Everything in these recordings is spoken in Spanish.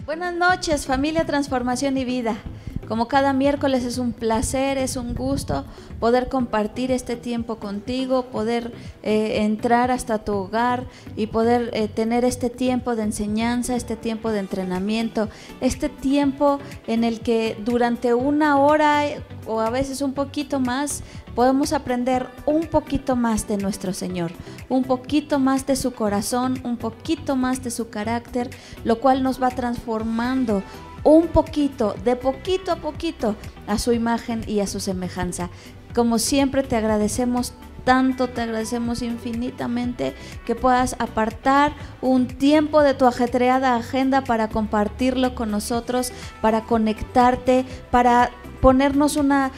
Buenas noches, familia Transformación y Vida. Como cada miércoles es un placer, es un gusto poder compartir este tiempo contigo, poder entrar hasta tu hogar y poder tener este tiempo de enseñanza, este tiempo de entrenamiento, este tiempo en el que durante una hora o a veces un poquito más podemos aprender un poquito más de nuestro Señor, un poquito más de su corazón, un poquito más de su carácter, lo cual nos va transformando un poquito, de poquito a poquito, a su imagen y a su semejanza. Como siempre te agradecemos tanto, te agradecemos infinitamente que puedas apartar un tiempo de tu ajetreada agenda para compartirlo con nosotros, para conectarte, para ponernos una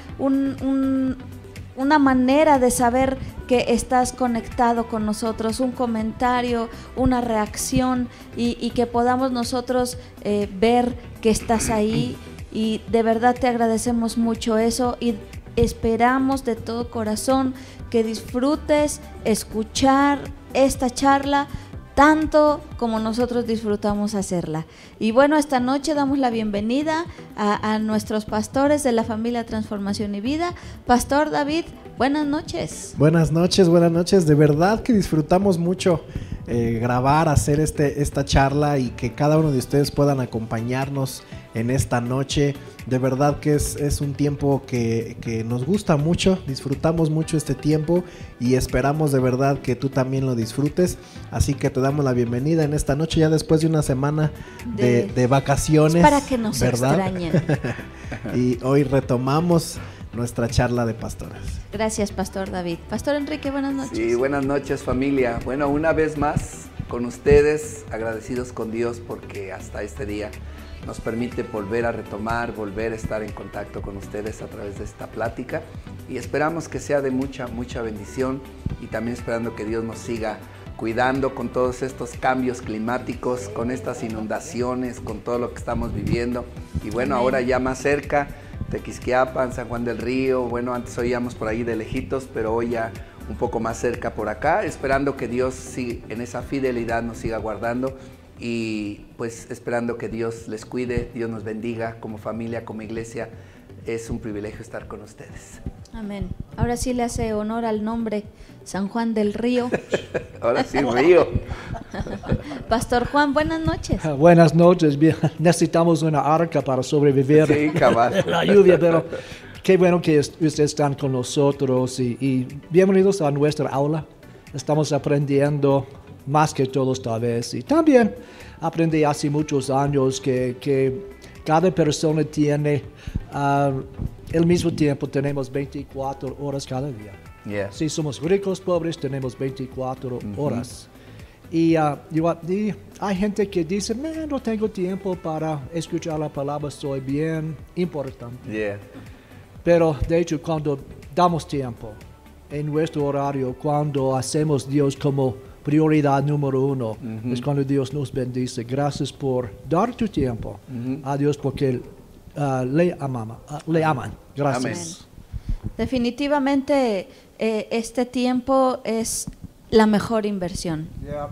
manera de saber que estás conectado con nosotros, un comentario, una reacción y que podamos nosotros ver que estás ahí, y de verdad te agradecemos mucho eso y esperamos de todo corazón que disfrutes escuchar esta charla tanto como nosotros disfrutamos hacerla. Y bueno, esta noche damos la bienvenida a nuestros pastores de la familia Transformación y Vida. Pastor David, buenas noches. Buenas noches. De verdad que disfrutamos mucho grabar, hacer esta charla y que cada uno de ustedes puedan acompañarnos en esta noche. De verdad que es un tiempo que nos gusta mucho, disfrutamos mucho este tiempo y esperamos de verdad que tú también lo disfrutes. Así que te damos la bienvenida en esta noche, ya después de una semana de vacaciones. Para que nos ¿verdad? extrañen. Y hoy retomamos nuestra charla de pastores. Gracias, Pastor David. Pastor Enrique, buenas noches. Sí, buenas noches, familia. Bueno, una vez más con ustedes, agradecidos con Dios porque hasta este día nos permite volver a retomar, volver a estar en contacto con ustedes a través de esta plática, y esperamos que sea de mucha bendición, y también esperando que Dios nos siga cuidando con todos estos cambios climáticos, con estas inundaciones, con todo lo que estamos viviendo. Y bueno, Amén. ahora ya más cerca, Tequisquiapan, San Juan del Río, bueno, antes oíamos por ahí de lejitos, pero hoy ya un poco más cerca por acá, esperando que Dios siga, en esa fidelidad nos siga guardando, y pues esperando que Dios les cuide, Dios nos bendiga como familia, como iglesia. Es un privilegio estar con ustedes. Amén. Ahora sí le hace honor al nombre, San Juan del Río. Ahora sí, Río. Pastor Juan, buenas noches. Buenas noches. Bien, necesitamos una arca para sobrevivir Sí, cabal. la lluvia, pero qué bueno que ustedes están con nosotros y bienvenidos a nuestra aula. Estamos aprendiendo más que todos tal vez, y también aprendí hace muchos años que cada persona tiene el mismo tiempo, tenemos 24 horas cada día. Yeah. Si somos ricos, pobres, tenemos 24 horas. Y hay gente que dice, no tengo tiempo para escuchar la palabra, soy bien importante. Yeah. Pero de hecho, cuando damos tiempo en nuestro horario, cuando hacemos Dios como prioridad número uno, es cuando Dios nos bendice. Gracias por dar tu tiempo a Dios, porque le aman. Gracias. Amén. Definitivamente este tiempo es la mejor inversión. Yeah.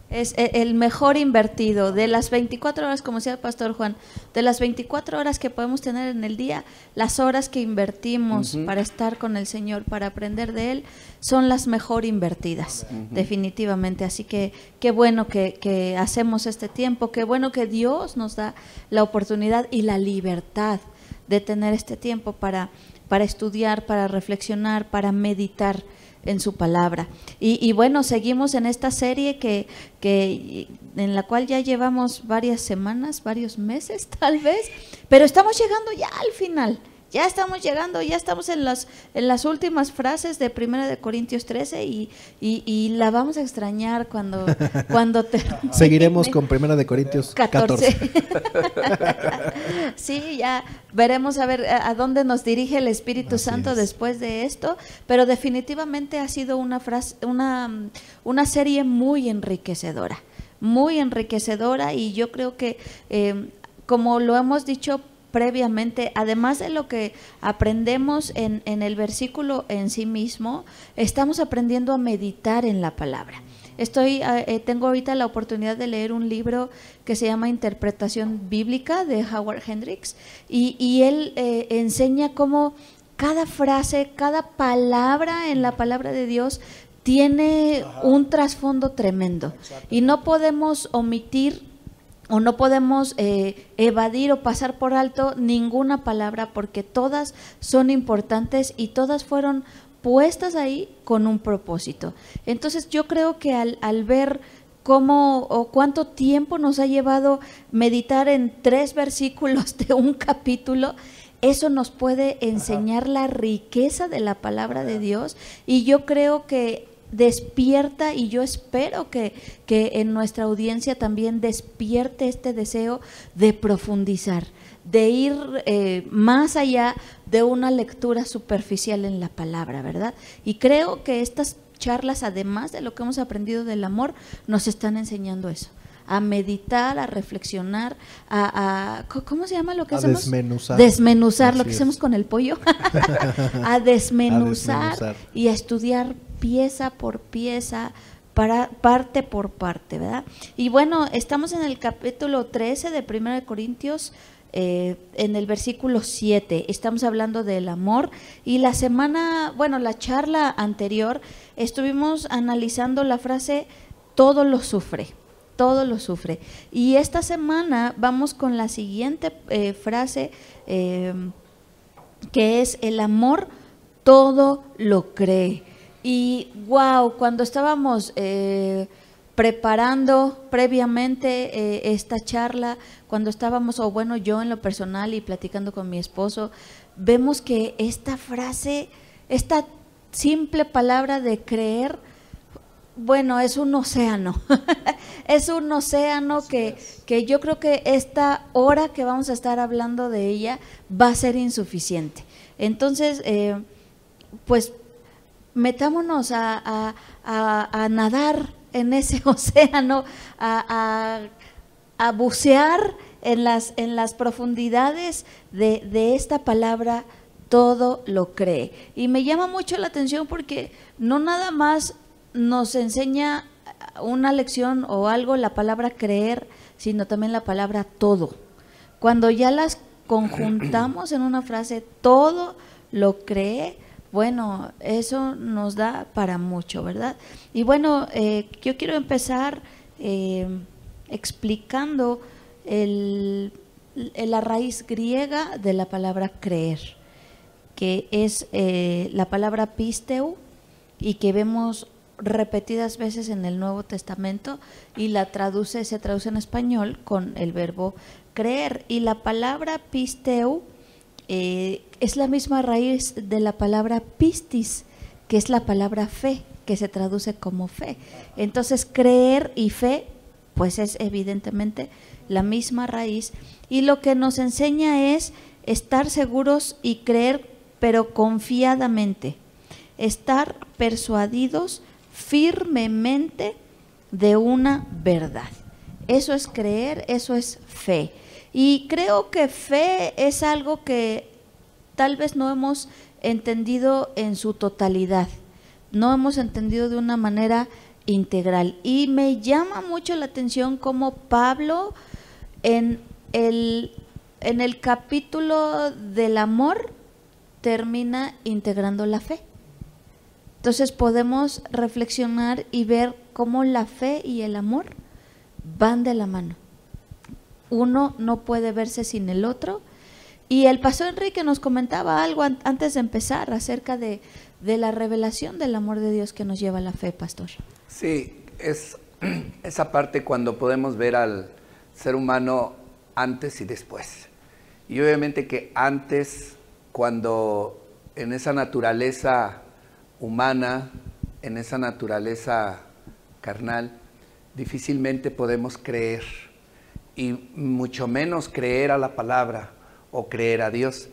Es el mejor invertido. De las 24 horas, como decía el Pastor Juan, de las 24 horas que podemos tener en el día, las horas que invertimos para estar con el Señor, para aprender de Él, son las mejor invertidas, definitivamente. Así que qué bueno que hacemos este tiempo, qué bueno que Dios nos da la oportunidad y la libertad de tener este tiempo para estudiar, para reflexionar, para meditar en su palabra. Y bueno, seguimos en esta serie en la cual ya llevamos varias semanas, varios meses tal vez, pero estamos llegando ya al final. Ya estamos llegando, ya estamos en las últimas frases de 1 de Corintios 13 y la vamos a extrañar cuando termine. Seguiremos con 1 de Corintios 14. Sí, ya veremos a ver a dónde nos dirige el Espíritu Así Santo es. después de esto, pero definitivamente ha sido una serie muy enriquecedora, y yo creo que como lo hemos dicho previamente, además de lo que aprendemos en el versículo en sí mismo, estamos aprendiendo a meditar en la palabra. Tengo ahorita la oportunidad de leer un libro que se llama Interpretación Bíblica de Howard Hendricks, y él enseña cómo cada frase, cada palabra en la palabra de Dios tiene un trasfondo tremendo, y no podemos omitir o no podemos evadir o pasar por alto ninguna palabra, porque todas son importantes y todas fueron puestas ahí con un propósito. Entonces yo creo que al ver cómo o cuánto tiempo nos ha llevado meditar en 3 versículos de un capítulo, eso nos puede enseñar la riqueza de la palabra de Dios, y yo creo que despierta, y yo espero que en nuestra audiencia también despierte este deseo de profundizar, de ir más allá de una lectura superficial en la palabra, ¿verdad? Y creo que estas charlas, además de lo que hemos aprendido del amor, nos están enseñando eso, a meditar, a reflexionar, ¿cómo se llama lo que hacemos? Desmenuzar lo que hacemos con el pollo, a desmenuzar y a estudiar pieza por pieza, parte por parte, ¿verdad? Y bueno, estamos en el capítulo 13 de 1 Corintios, en el versículo 7, estamos hablando del amor, y la charla anterior estuvimos analizando la frase todo lo sufre, y esta semana vamos con la siguiente frase, que es el amor todo lo cree. Y wow, cuando estábamos preparando previamente esta charla, cuando estábamos, yo en lo personal y platicando con mi esposo, vemos que esta frase, esta simple palabra de creer, es un océano, es un océano que yo creo que esta hora que vamos a estar hablando de ella va a ser insuficiente. Entonces, pues metámonos a nadar en ese océano, a bucear en las profundidades de esta palabra, todo lo cree. Y me llama mucho la atención porque no nada más nos enseña una lección o algo la palabra creer, sino también la palabra todo. Cuando ya las conjuntamos en una frase, todo lo cree, eso nos da para mucho, ¿verdad? Y yo quiero empezar explicando la raíz griega de la palabra creer, que es la palabra pisteu, y que vemos repetidas veces en el Nuevo Testamento, y se traduce en español con el verbo creer. Y la palabra pisteu es la misma raíz de la palabra pistis, que es la palabra fe, que se traduce como fe. Entonces creer y fe, pues es evidentemente la misma raíz, y lo que nos enseña es estar seguros y creer, pero confiadamente, estar persuadidos firmemente de una verdad. Eso es creer, eso es fe. Y creo que fe es algo que tal vez no hemos entendido en su totalidad, no hemos entendido de una manera integral. Y me llama mucho la atención cómo Pablo en el capítulo del amor termina integrando la fe. Entonces podemos reflexionar y ver cómo la fe y el amor van de la mano. Uno no puede verse sin el otro. Y el pastor Enrique nos comentaba algo antes de empezar acerca de la revelación del amor de Dios que nos lleva a la fe, pastor. Sí, es esa parte cuando podemos ver al ser humano antes y después. Y obviamente que antes, cuando en esa naturaleza humana, en esa naturaleza carnal, difícilmente podemos creer, y mucho menos creer a la palabra o creer a Dios.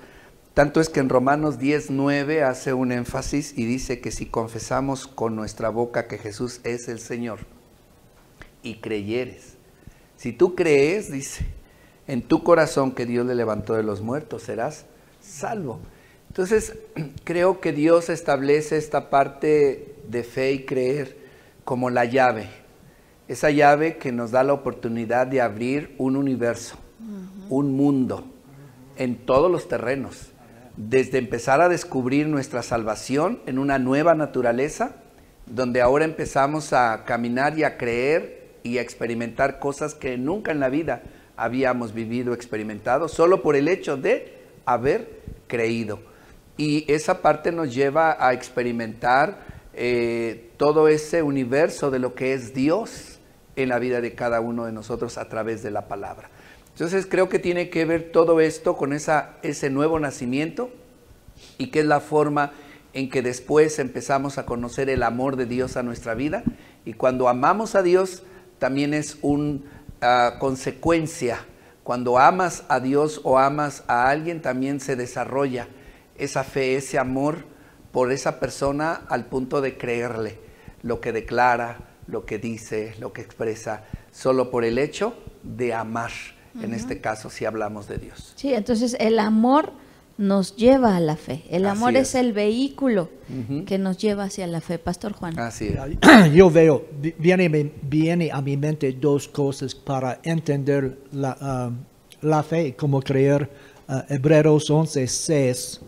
Tanto es que en Romanos 10:9 hace un énfasis y dice que si confesamos con nuestra boca que Jesús es el Señor y creyeres, si tú crees, dice, en tu corazón que Dios le levantó de los muertos, serás salvo. Entonces, creo que Dios establece esta parte de fe y creer como la llave Esa llave que nos da la oportunidad de abrir un universo, un mundo, en todos los terrenos. Desde empezar a descubrir nuestra salvación en una nueva naturaleza, donde ahora empezamos a caminar y a creer y a experimentar cosas que nunca en la vida habíamos vivido, experimentado, solo por el hecho de haber creído. Y esa parte nos lleva a experimentar todo ese universo de lo que es Dios en la vida de cada uno de nosotros a través de la palabra. Entonces creo que tiene que ver todo esto con ese nuevo nacimiento, y que es la forma en que después empezamos a conocer el amor de Dios a nuestra vida. Y cuando amamos a Dios, también es una consecuencia. Cuando amas a Dios o amas a alguien, también se desarrolla esa fe, ese amor por esa persona al punto de creerle lo que declara, lo que dice, lo que expresa, solo por el hecho de amar. En este caso, si hablamos de Dios. Sí, entonces el amor nos lleva a la fe. El Así amor es. es el vehículo que nos lleva hacia la fe. Pastor Juan. Así es. Yo veo, viene a mi mente dos cosas para entender la fe, como creer. Hebreos 11:6.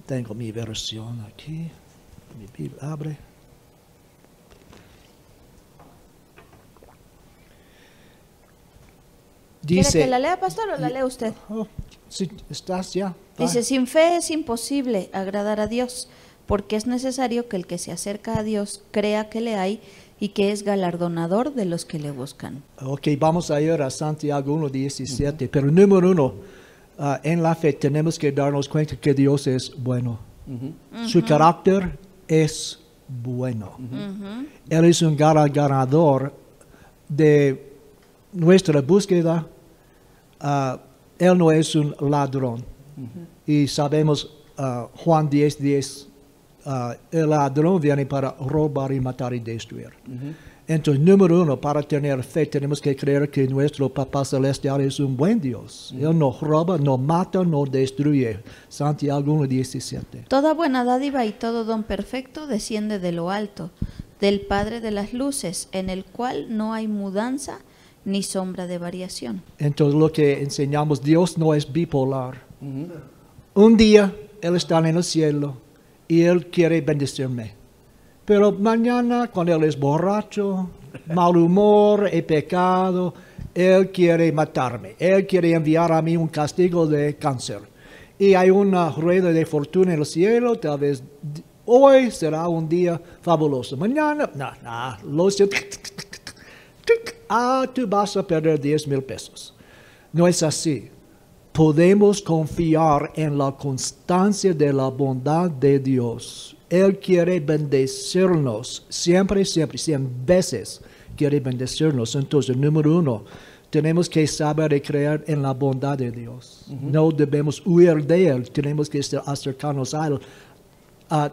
Tengo mi versión aquí. Mi Biblia abre. ¿Quiere que la lea, pastor, o la lee usted? Sí, estás ya. Dice, sin fe es imposible agradar a Dios, porque es necesario que el que se acerca a Dios crea que le hay y que es galardonador de los que le buscan. Ok, vamos a ir a Santiago 1:17, pero número uno, en la fe tenemos que darnos cuenta que Dios es bueno. Su carácter es bueno. Él es un ganador de nuestra búsqueda. Él no es un ladrón. Y sabemos, Juan 10:10, el ladrón viene para robar y matar y destruir. Entonces, número uno, para tener fe tenemos que creer que nuestro Papá Celestial es un buen Dios. Él no roba, no mata, no destruye. Santiago 1:17. Toda buena dádiva y todo don perfecto desciende de lo alto, del Padre de las luces, en el cual no hay mudanza ni sombra de variación. Entonces, lo que enseñamos, Dios no es bipolar. Un día Él está en el cielo y Él quiere bendecirme. Pero mañana, cuando Él es borracho, mal humor y pecado, Él quiere matarme. Él quiere enviar a mí un castigo de cáncer. Y hay una rueda de fortuna en el cielo, tal vez hoy será un día fabuloso. Mañana, lo siento. Tú vas a perder 10,000 pesos. No es así. Podemos confiar en la constancia de la bondad de Dios. Él quiere bendecirnos, siempre, 100 veces quiere bendecirnos. Entonces, número uno, tenemos que saber y creer en la bondad de Dios. No debemos huir de Él, tenemos que acercarnos a Él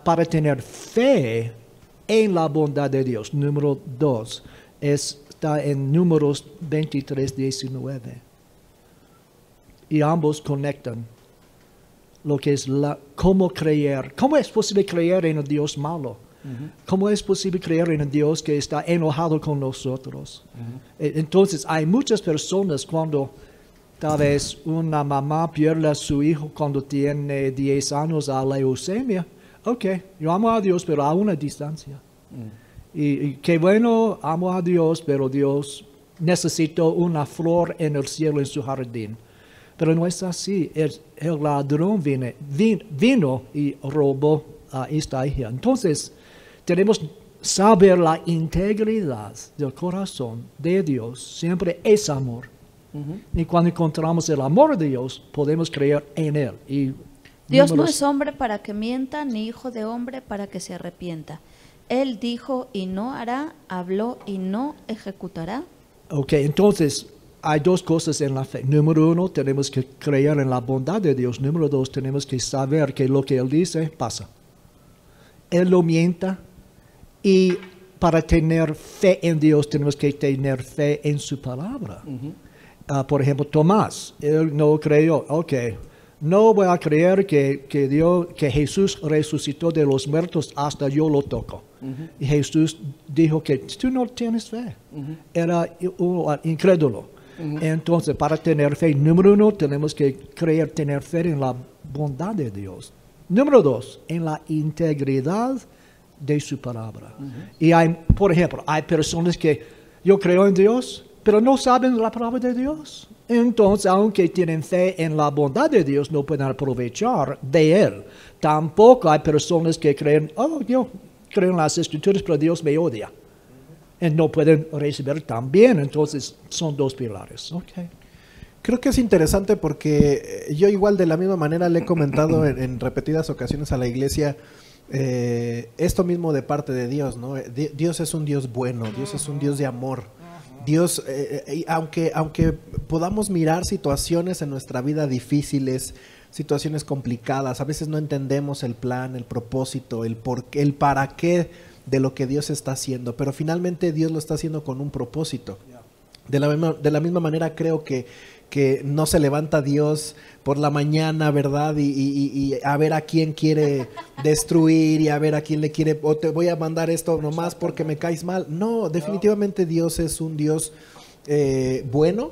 para tener fe en la bondad de Dios. Número dos, está en Números 23:19. Y ambos conectan lo que es cómo creer. ¿Cómo es posible creer en un Dios malo? ¿Cómo es posible creer en un Dios que está enojado con nosotros? Entonces, hay muchas personas cuando tal vez una mamá pierde a su hijo cuando tiene 10 años a leucemia. Ok, yo amo a Dios, pero a una distancia. Y qué bueno, amo a Dios, pero Dios necesitó una flor en el cielo en su jardín. Pero no es así. El ladrón vino y robó esta hija. Entonces, tenemos que saber la integridad del corazón de Dios. Siempre es amor. Y cuando encontramos el amor de Dios, podemos creer en Él. Y Dios no es hombre para que mienta, ni hijo de hombre para que se arrepienta. Él dijo y no hará, habló y no ejecutará. Ok, entonces hay dos cosas en la fe. Número uno, tenemos que creer en la bondad de Dios. Número dos, tenemos que saber que lo que Él dice pasa. Él no mienta. Y para tener fe en Dios, tenemos que tener fe en su palabra. Por ejemplo, Tomás, él no creyó. Ok, no voy a creer que Jesús resucitó de los muertos hasta yo lo toco. Y Jesús dijo que tú no tienes fe. Era un incrédulo. Entonces, para tener fe, número uno, tenemos que tener fe en la bondad de Dios. Número dos, en la integridad de su palabra. Y por ejemplo, hay personas que yo creo en Dios, pero no saben la palabra de Dios. Entonces, aunque tienen fe en la bondad de Dios, no pueden aprovechar de Él. Tampoco hay personas que creen, yo creo en las Escrituras, pero Dios me odia. Y no pueden recibir también. Entonces, son dos pilares. Okay. Creo que es interesante porque yo igual de la misma manera le he comentado en repetidas ocasiones a la iglesia esto mismo de parte de Dios, ¿no? Dios es un Dios bueno, Dios es un Dios de amor. Dios, aunque podamos mirar situaciones en nuestra vida difíciles, situaciones complicadas, a veces no entendemos el plan, el propósito, el por qué, el para qué de lo que Dios está haciendo, pero finalmente Dios lo está haciendo con un propósito. De la misma manera creo que no se levanta Dios por la mañana, ¿verdad? Y a ver a quién quiere destruir y a ver a quién le quiere, o te voy a mandar esto nomás porque me caes mal. No, definitivamente Dios es un Dios bueno,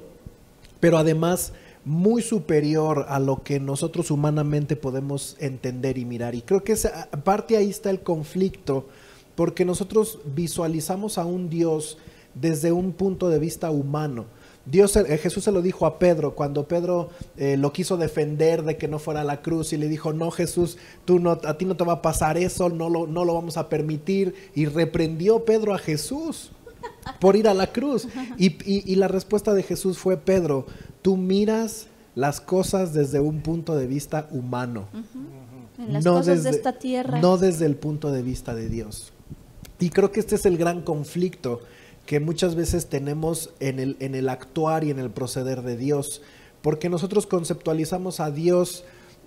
pero además muy superior a lo que nosotros humanamente podemos entender y mirar. Y creo que aparte ahí está el conflicto, porque nosotros visualizamos a un Dios desde un punto de vista humano. Jesús se lo dijo a Pedro cuando Pedro lo quiso defender de que no fuera a la cruz y le dijo, no Jesús, a ti no te va a pasar eso, no lo vamos a permitir, y reprendió Pedro a Jesús por ir a la cruz. Y la respuesta de Jesús fue, Pedro, tú miras las cosas desde un punto de vista humano, en las cosas de esta tierra, no desde el punto de vista de Dios. Y creo que este es el gran conflicto que muchas veces tenemos en el actuar y en el proceder de Dios, porque nosotros conceptualizamos a Dios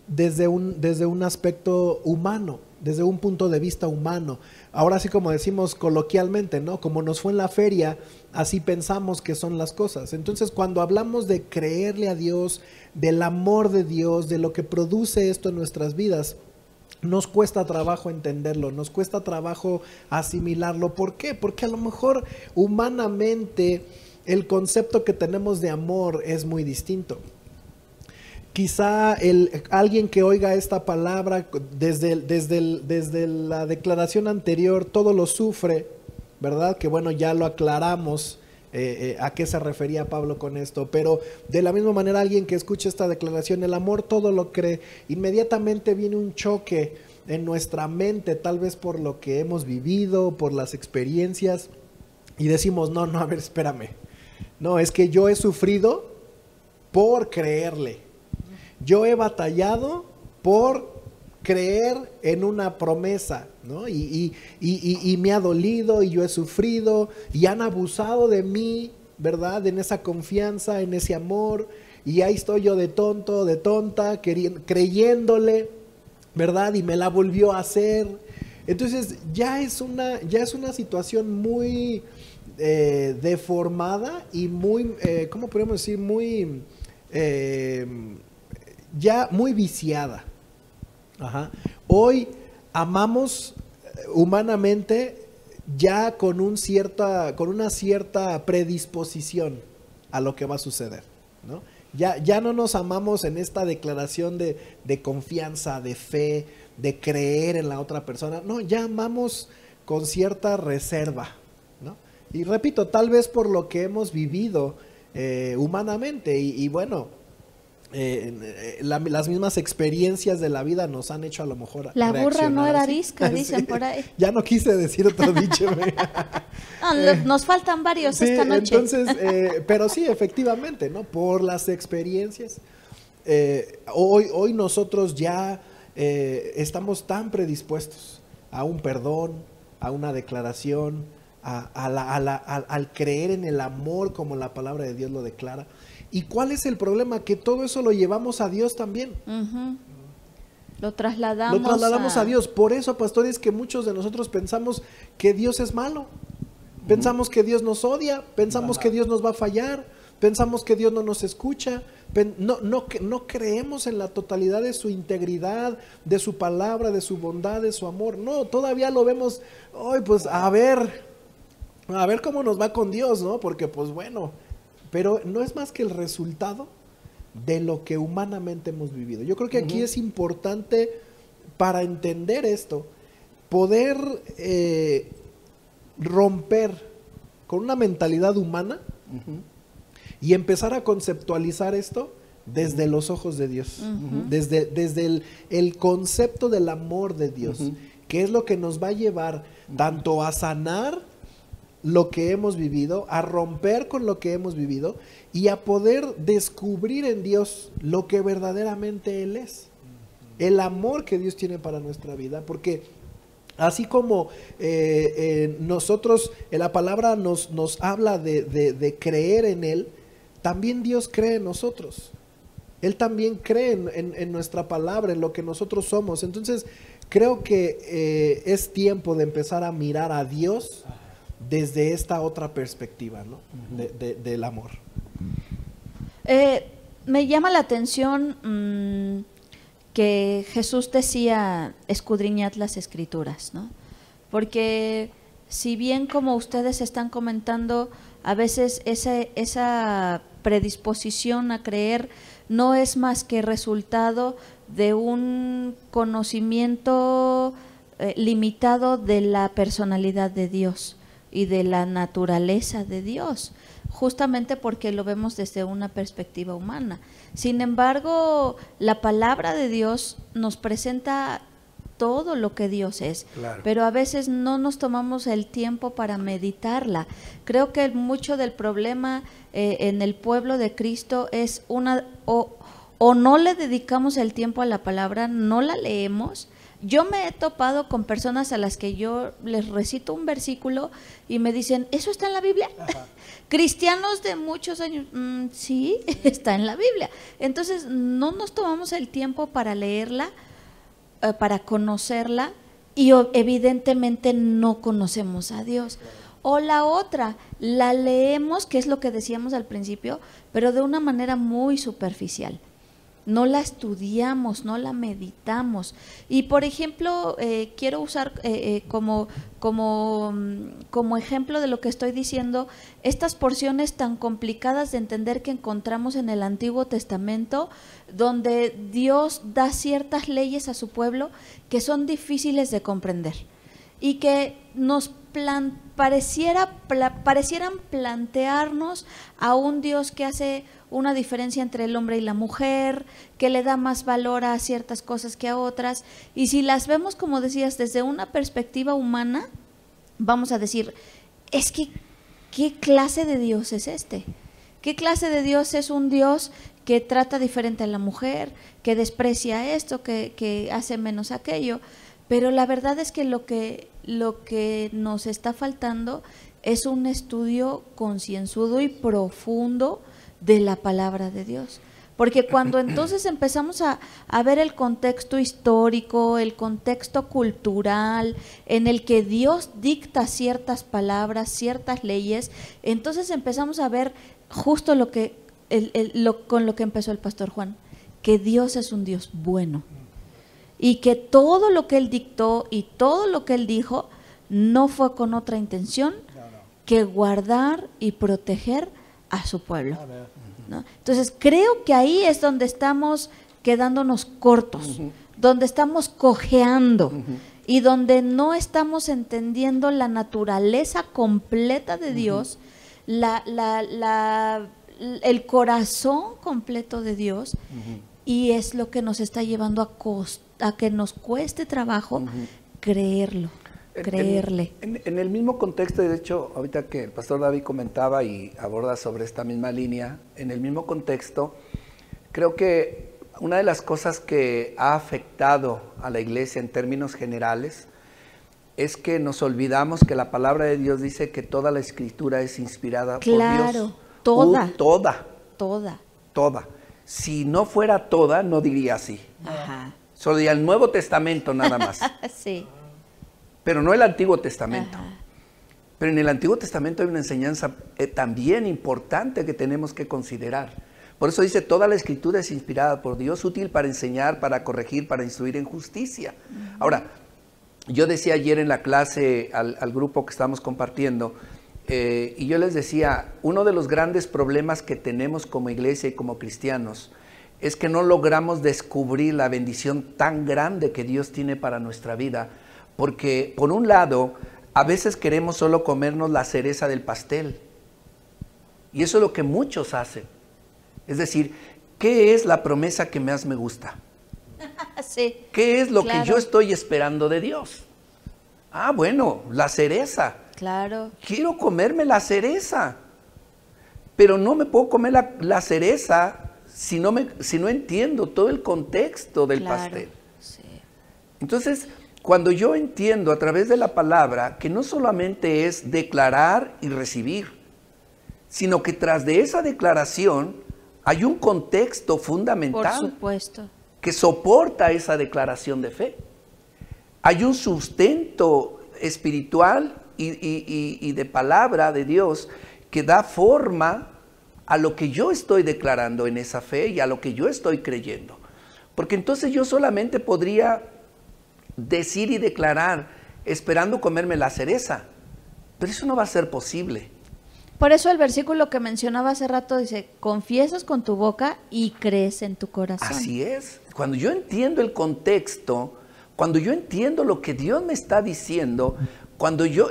desde un aspecto humano, desde un punto de vista humano. Ahora sí, como decimos coloquialmente, ¿no? Como nos fue en la feria, así pensamos que son las cosas. Entonces, cuando hablamos de creerle a Dios, del amor de Dios, de lo que produce esto en nuestras vidas, nos cuesta trabajo entenderlo, nos cuesta trabajo asimilarlo. ¿Por qué? Porque a lo mejor humanamente el concepto que tenemos de amor es muy distinto. Quizá alguien que oiga esta palabra desde la declaración anterior, todo lo sufre, ¿verdad? Que bueno, ya lo aclaramos. ¿A qué se refería Pablo con esto? Pero de la misma manera, alguien que escuche esta declaración, el amor todo lo cree, inmediatamente viene un choque en nuestra mente, tal vez por lo que hemos vivido, por las experiencias, y decimos, no, a ver, espérame, no, es que yo he sufrido por creerle, yo he batallado por creer en una promesa, ¿no? Y me ha dolido y yo he sufrido y han abusado de mí, ¿verdad? En esa confianza, en ese amor, y ahí estoy yo de tonto, de tonta, creyéndole, ¿verdad? Y me la volvió a hacer. Entonces ya es una situación muy deformada y muy, ¿cómo podemos decir? Muy, ya muy viciada. Ajá. Hoy amamos humanamente ya con una cierta predisposición a lo que va a suceder, ¿no? Ya no nos amamos en esta declaración de confianza, de fe, de creer en la otra persona. No, ya amamos con cierta reserva, ¿no? Y repito, tal vez por lo que hemos vivido humanamente y bueno, las mismas experiencias de la vida nos han hecho a lo mejor la burra no era así. arisca, dicen por ahí. Ya no quise decir otro dicho. Nos faltan varios esta noche. Entonces, pero sí, efectivamente, ¿no? Por las experiencias. Hoy nosotros ya estamos tan predispuestos a un perdón, a una declaración, al creer en el amor como la palabra de Dios lo declara. ¿Y cuál es el problema? Que todo eso lo llevamos a Dios también. Lo trasladamos a Dios. Por eso, pastores, que muchos de nosotros pensamos que Dios es malo. Pensamos que Dios nos odia. Pensamos que Dios nos va a fallar. pensamos que Dios no nos escucha, no creemos en la totalidad de su integridad, de su palabra, de su bondad, de su amor. No, todavía lo vemos, hoy pues a ver cómo nos va con Dios, ¿no? Porque pues bueno, pero no es más que el resultado de lo que humanamente hemos vivido. Yo creo que aquí es importante, para entender esto, poder romper con una mentalidad humana y empezar a conceptualizar esto desde los ojos de Dios, desde el concepto del amor de Dios, que es lo que nos va a llevar tanto a sanar lo que hemos vivido, a romper con lo que hemos vivido y a poder descubrir en Dios lo que verdaderamente Él es, el amor que Dios tiene para nuestra vida, porque así como nosotros, la palabra nos habla de creer en Él, también Dios cree en nosotros. Él también cree en nuestra palabra, en lo que nosotros somos. Entonces, creo que es tiempo de empezar a mirar a Dios desde esta otra perspectiva, ¿no? Del amor. Me llama la atención que Jesús decía, escudriñad las Escrituras, ¿no? Porque si bien, como ustedes están comentando, a veces esa predisposición a creer no es más que resultado de un conocimiento limitado de la personalidad de Dios y de la naturaleza de Dios, justamente porque lo vemos desde una perspectiva humana. Sin embargo, la palabra de Dios nos presenta todo lo que Dios es, claro, pero a veces no nos tomamos el tiempo para meditarla. Creo que mucho del problema en el pueblo de Cristo es o no le dedicamos el tiempo a la palabra, no la leemos. Yo me he topado con personas a las que yo les recito un versículo y me dicen, ¿eso está en la Biblia? Cristianos de muchos años, sí, está en la Biblia. Entonces no nos tomamos el tiempo para leerla, para conocerla, y evidentemente no conocemos a Dios. O la otra, la leemos, que es lo que decíamos al principio, pero de una manera muy superficial. No la estudiamos, no la meditamos. Y por ejemplo, quiero usar como ejemplo de lo que estoy diciendo, estas porciones tan complicadas de entender que encontramos en el Antiguo Testamento, donde Dios da ciertas leyes a su pueblo que son difíciles de comprender y que nos parecieran plantearnos a un Dios que hace una diferencia entre el hombre y la mujer, que le da más valor a ciertas cosas que a otras, y si las vemos, como decías, desde una perspectiva humana, vamos a decir, es que, ¿qué clase de Dios es este? ¿Qué clase de Dios es un Dios que trata diferente a la mujer, que desprecia esto, que hace menos aquello? Pero la verdad es que lo que nos está faltando es un estudio concienzudo y profundo de la palabra de Dios, porque cuando entonces empezamos a ver el contexto histórico, el contexto cultural en el que Dios dicta ciertas palabras, ciertas leyes, entonces empezamos a ver justo con lo que empezó el pastor Juan, que Dios es un Dios bueno y que todo lo que Él dictó y todo lo que Él dijo no fue con otra intención que guardar y proteger a su pueblo, ¿no? Entonces creo que ahí es donde estamos quedándonos cortos, donde estamos cojeando y donde no estamos entendiendo la naturaleza completa de Dios, el corazón completo de Dios, y es lo que nos está llevando a que nos cueste trabajo creerle. En el mismo contexto, y de hecho, ahorita que el pastor David comentaba y aborda sobre esta misma línea, en el mismo contexto, creo que una de las cosas que ha afectado a la iglesia en términos generales es que nos olvidamos que la palabra de Dios dice que toda la escritura es inspirada por Dios. Toda. Si no fuera toda, no diría así. Solo diría el Nuevo Testamento nada más. Sí. Pero no el Antiguo Testamento. Pero en el Antiguo Testamento hay una enseñanza también importante que tenemos que considerar. Por eso dice, toda la Escritura es inspirada por Dios, útil para enseñar, para corregir, para instruir en justicia. Ahora, yo decía ayer en la clase al grupo que estamos compartiendo, y yo les decía, uno de los grandes problemas que tenemos como iglesia y como cristianos es que no logramos descubrir la bendición tan grande que Dios tiene para nuestra vida, porque por un lado, a veces queremos solo comernos la cereza del pastel, y eso es lo que muchos hacen. Es decir, ¿qué es la promesa que más me gusta? Sí, ¿Qué es lo claro. que yo estoy esperando de Dios? Ah, bueno, la cereza. Claro. Quiero comerme la cereza, pero no me puedo comer la cereza si no entiendo todo el contexto del pastel. Sí. Entonces, cuando yo entiendo a través de la palabra que no solamente es declarar y recibir, sino que tras de esa declaración hay un contexto fundamental. Por supuesto. Que soporta esa declaración de fe. Hay un sustento espiritual y de palabra de Dios que da forma a lo que yo estoy declarando en esa fe y a lo que yo estoy creyendo. Porque entonces yo solamente podría decir y declarar esperando comerme la cereza, pero eso no va a ser posible. Por eso el versículo que mencionaba hace rato dice, confiesas con tu boca y crees en tu corazón. Así es. Cuando yo entiendo el contexto, cuando yo entiendo lo que Dios me está diciendo,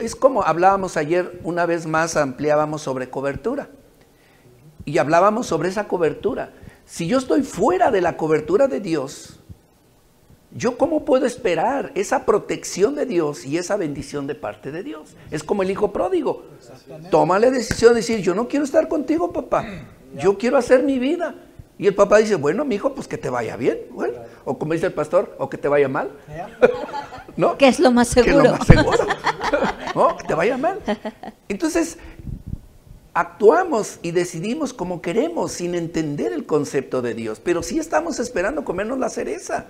es como hablábamos ayer, una vez más ampliábamos sobre cobertura. Y hablábamos sobre esa cobertura. Si yo estoy fuera de la cobertura de Dios, ¿yo cómo puedo esperar esa protección de Dios y esa bendición de parte de Dios? Es como el hijo pródigo. Toma la decisión de decir, yo no quiero estar contigo, papá. Yo quiero hacer mi vida. Y el papá dice, bueno, mi hijo, pues que te vaya bien. Bueno, o como dice el pastor, o que te vaya mal. ¿No? ¿Qué es lo más seguro? Que es lo más seguro. No, que te vaya mal. Entonces, actuamos y decidimos como queremos sin entender el concepto de Dios. Pero sí estamos esperando comernos la cereza.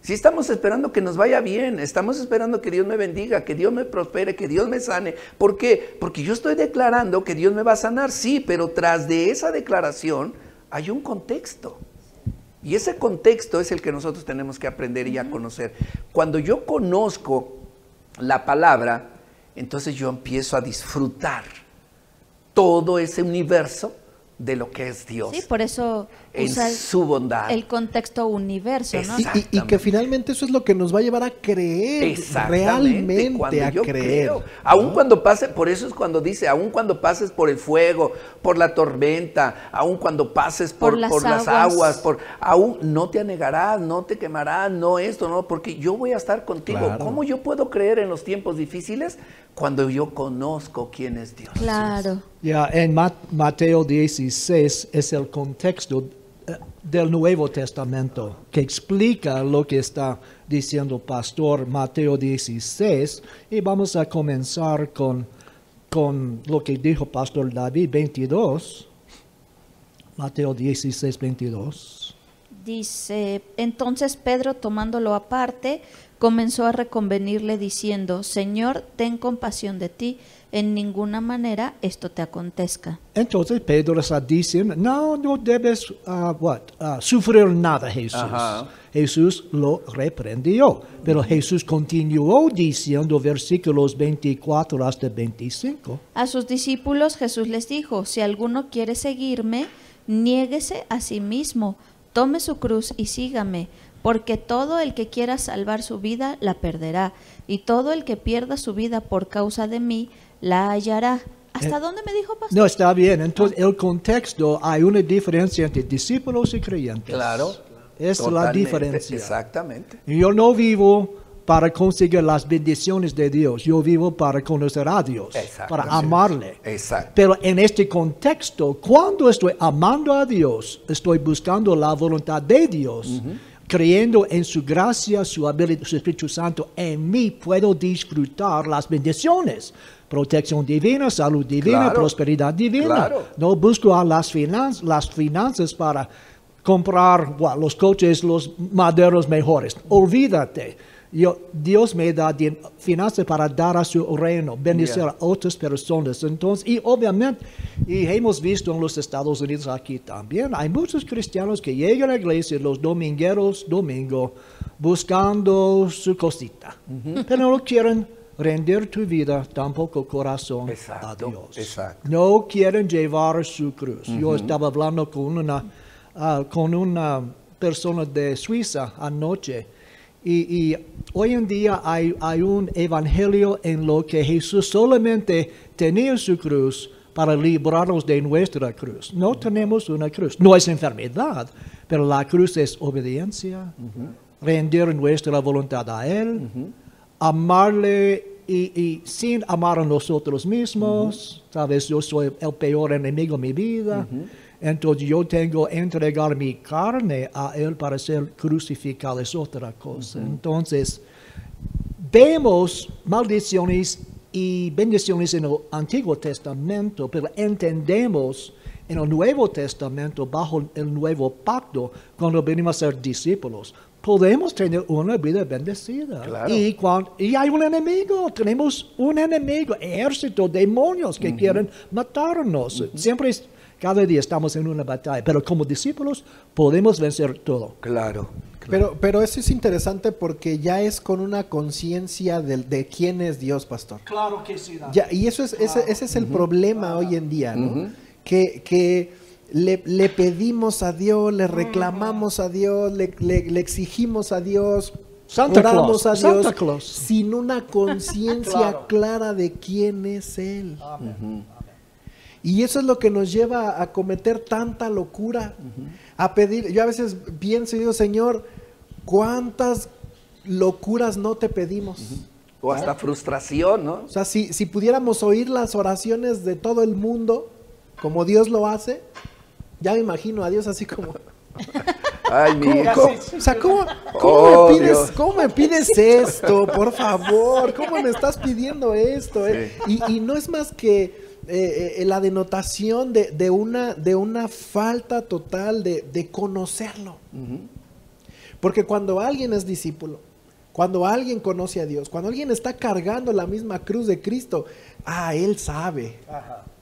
Sí estamos esperando que nos vaya bien, estamos esperando que Dios me bendiga, que Dios me prospere, que Dios me sane. ¿Por qué? Porque yo estoy declarando que Dios me va a sanar, sí, pero tras de esa declaración hay un contexto. Y ese contexto es el que nosotros tenemos que aprender y a conocer. Cuando yo conozco la palabra, entonces yo empiezo a disfrutar todo ese universo de lo que es Dios. Sí, por eso en usa su bondad. el contexto universo, ¿no? Y que finalmente eso es lo que nos va a llevar a creer, realmente cuando a yo creer. Creo, aun cuando pase, por eso es cuando dice, aun cuando pases por el fuego, por la tormenta, aun cuando pases por las aguas, aún no te anegarás, no te quemarás, no esto, no, porque yo voy a estar contigo. Claro. ¿Cómo yo puedo creer en los tiempos difíciles? Cuando yo conozco quién es Dios. Claro. Ya en Mateo 16 es el contexto del Nuevo Testamento que explica lo que está diciendo el pastor. Mateo 16, y vamos a comenzar con lo que dijo pastor David 22. Mateo 16, 22. Dice, entonces Pedro, tomándolo aparte, comenzó a reconvenirle diciendo, Señor, ten compasión de ti, en ninguna manera esto te acontezca. Entonces Pedro está diciendo, no debes sufrir nada, Jesús. Ajá. Jesús lo reprendió, pero Jesús continuó diciendo versículos 24 hasta 25. A sus discípulos Jesús les dijo, si alguno quiere seguirme, niéguese a sí mismo, tome su cruz y sígame, porque todo el que quiera salvar su vida la perderá, y todo el que pierda su vida por causa de mí la hallará. ¿Hasta dónde me dijo, pastor? No, está bien. Entonces, el contexto, hay una diferencia entre discípulos y creyentes. Claro. Es la Totalmente, diferencia. Exactamente. Yo no vivo para conseguir las bendiciones de Dios. Yo vivo para conocer a Dios, para amarle. Exacto. Pero en este contexto, cuando estoy amando a Dios, estoy buscando la voluntad de Dios, creyendo en su gracia, su habilidad, su Espíritu Santo, en mí puedo disfrutar las bendiciones. Protección divina, salud divina, Claro. prosperidad divina. Claro. No busco a las finanzas para comprar los coches, los maderos mejores. Olvídate. Dios me da finanzas para dar a su reino, bendecir a otras personas. Entonces, y obviamente, y hemos visto en los Estados Unidos aquí también, hay muchos cristianos que llegan a la iglesia los domingueros, domingo, buscando su cosita, pero no quieren rendir tu vida, tampoco corazón a Dios. Exacto. No quieren llevar su cruz. Yo estaba hablando con una persona de Suiza anoche. Y hoy en día hay un evangelio en lo que Jesús solamente tenía su cruz para librarnos de nuestra cruz. No tenemos una cruz. No es enfermedad, pero la cruz es obediencia, rendir nuestra voluntad a Él, amarle y sin amar a nosotros mismos. Sabes, yo soy el peor enemigo de mi vida. Entonces yo tengo que entregar mi carne a Él para ser crucificado, es otra cosa. Entonces, vemos maldiciones y bendiciones en el Antiguo Testamento, pero entendemos en el Nuevo Testamento, bajo el Nuevo Pacto, cuando venimos a ser discípulos, podemos tener una vida bendecida. Claro. Y hay un enemigo, tenemos un enemigo, ejército, demonios que quieren matarnos. Siempre cada día estamos en una batalla, pero como discípulos podemos vencer todo. Claro. Pero eso es interesante porque ya es con una conciencia de quién es Dios, pastor. Claro que sí. Ya, y ese es el problema hoy en día, ¿no? Que le pedimos a Dios, le reclamamos a Dios, le exigimos a Dios, oramos a Dios, Santa Claus, sin una conciencia clara de quién es Él. Y eso es lo que nos lleva a cometer tanta locura, a pedir. Yo a veces pienso y digo, Señor, ¿cuántas locuras no te pedimos? O hasta frustración, ¿no? O sea, si pudiéramos oír las oraciones de todo el mundo, como Dios lo hace, ya me imagino a Dios así como... Ay, mi hijo. O sea, ¿cómo me pides esto? Por favor, ¿cómo me estás pidiendo esto? Y no es más que la denotación de una falta total de conocerlo. Porque cuando alguien es discípulo, cuando alguien conoce a Dios, cuando alguien está cargando la misma cruz de Cristo, él sabe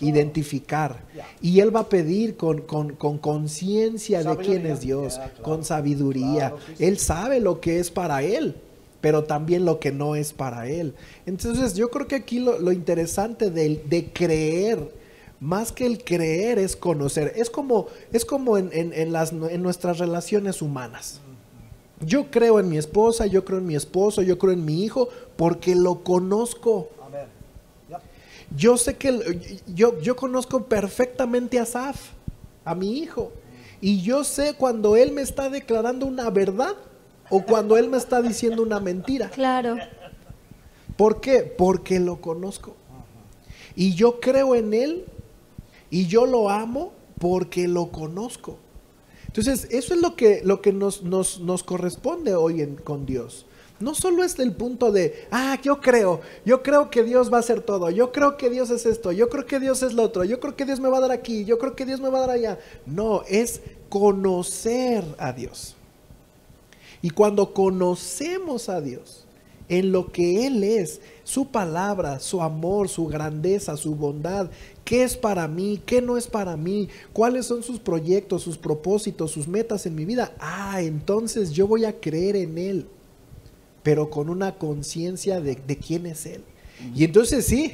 identificar. Y él va a pedir con conciencia de quién es Dios, con sabiduría. Él sabe lo que es para él, pero también lo que no es para él. Entonces yo creo que aquí lo interesante de creer, más que el creer, es conocer. Es como en nuestras relaciones humanas. Yo creo en mi esposa, yo creo en mi esposo, yo creo en mi hijo, porque lo conozco. Yo sé que yo conozco perfectamente a Asaf, a mi hijo, y yo sé cuando él me está declarando una verdad o cuando él me está diciendo una mentira. Claro. ¿Por qué? Porque lo conozco. Y yo creo en él y yo lo amo porque lo conozco. Entonces, eso es lo que nos corresponde hoy con Dios. No solo es el punto de, yo creo que Dios va a hacer todo, yo creo que Dios es esto, yo creo que Dios es lo otro, yo creo que Dios me va a dar aquí, yo creo que Dios me va a dar allá. No, es conocer a Dios. Y cuando conocemos a Dios en lo que Él es, su palabra, su amor, su grandeza, su bondad, qué es para mí, qué no es para mí, cuáles son sus proyectos, sus propósitos, sus metas en mi vida, entonces yo voy a creer en Él, pero con una conciencia de quién es Él. Y entonces sí,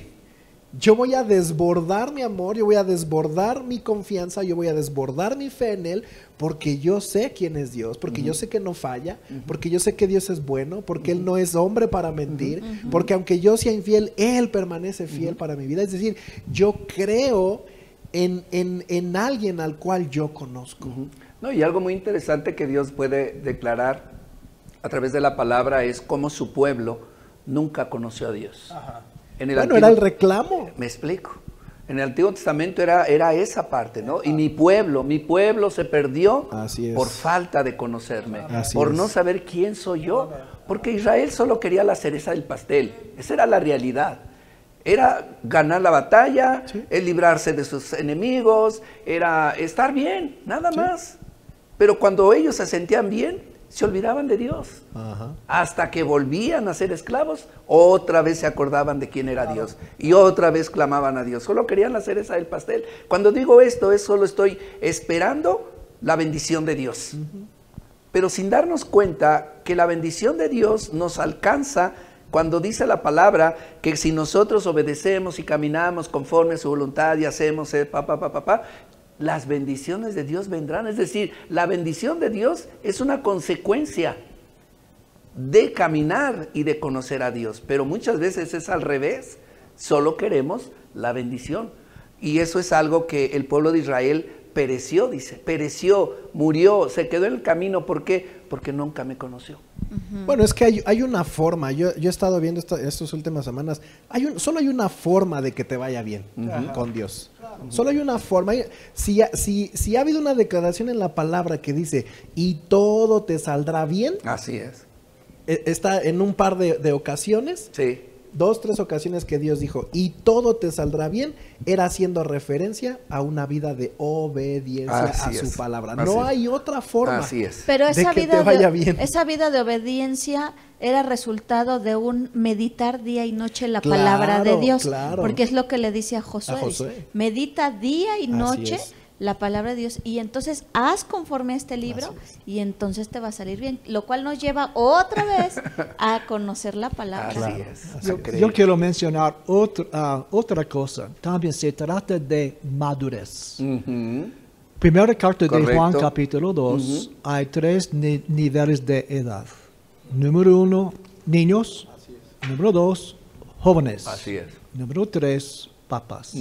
yo voy a desbordar mi amor, yo voy a desbordar mi confianza, yo voy a desbordar mi fe en Él, porque yo sé quién es Dios, porque yo sé que no falla, porque yo sé que Dios es bueno, porque Él no es hombre para mentir, porque aunque yo sea infiel, Él permanece fiel para mi vida. Es decir, yo creo en alguien al cual yo conozco. No, y algo muy interesante que Dios puede declarar a través de la palabra es cómo su pueblo nunca conoció a Dios. Era el reclamo. Me explico. En el Antiguo Testamento era esa parte, ¿no? Y mi pueblo se perdió por falta de conocerme, por no saber quién soy yo. Porque Israel solo quería la cereza del pastel. Esa era la realidad. Era ganar la batalla, el librarse de sus enemigos, era estar bien, nada más. Pero cuando ellos se sentían bien, se olvidaban de Dios. Ajá. Hasta que volvían a ser esclavos, otra vez se acordaban de quién era Dios. Y otra vez clamaban a Dios. Solo querían la cereza del pastel. Cuando digo esto, es solo estoy esperando la bendición de Dios. Pero sin darnos cuenta que la bendición de Dios nos alcanza cuando dice la palabra que si nosotros obedecemos y caminamos conforme a su voluntad y hacemos las bendiciones de Dios vendrán. Es decir, la bendición de Dios es una consecuencia de caminar y de conocer a Dios. Pero muchas veces es al revés. Solo queremos la bendición. Y eso es algo que el pueblo de Israel pereció, dice. Pereció, murió, se quedó en el camino. ¿Por qué? Porque nunca me conoció. Bueno, es que hay una forma. Yo he estado viendo estas últimas semanas. Solo hay una forma de que te vaya bien con Dios. Solo hay una forma. Si ha habido una declaración en la palabra que dice, y todo te saldrá bien. Así es. Está en un par de ocasiones. Sí. 2, 3 ocasiones que Dios dijo, y todo te saldrá bien, era haciendo referencia a una vida de obediencia a su palabra. No hay otra forma. Así es. Pero esa de que te vaya bien. Esa vida de obediencia era resultado de un meditar día y noche la Claro, palabra de Dios. claro. Porque es lo que le dice a Josué. Josué. Medita día y noche es. la palabra de Dios y entonces haz conforme a este libro y entonces te va a salir bien, lo cual nos lleva otra vez a conocer la palabra. Así es. Yo quiero mencionar otra cosa. También se trata de madurez. Primera carta de Juan, capítulo 2, hay 3 niveles de edad. Número 1, niños. Número 2, jóvenes. Así es. Número 3, papás.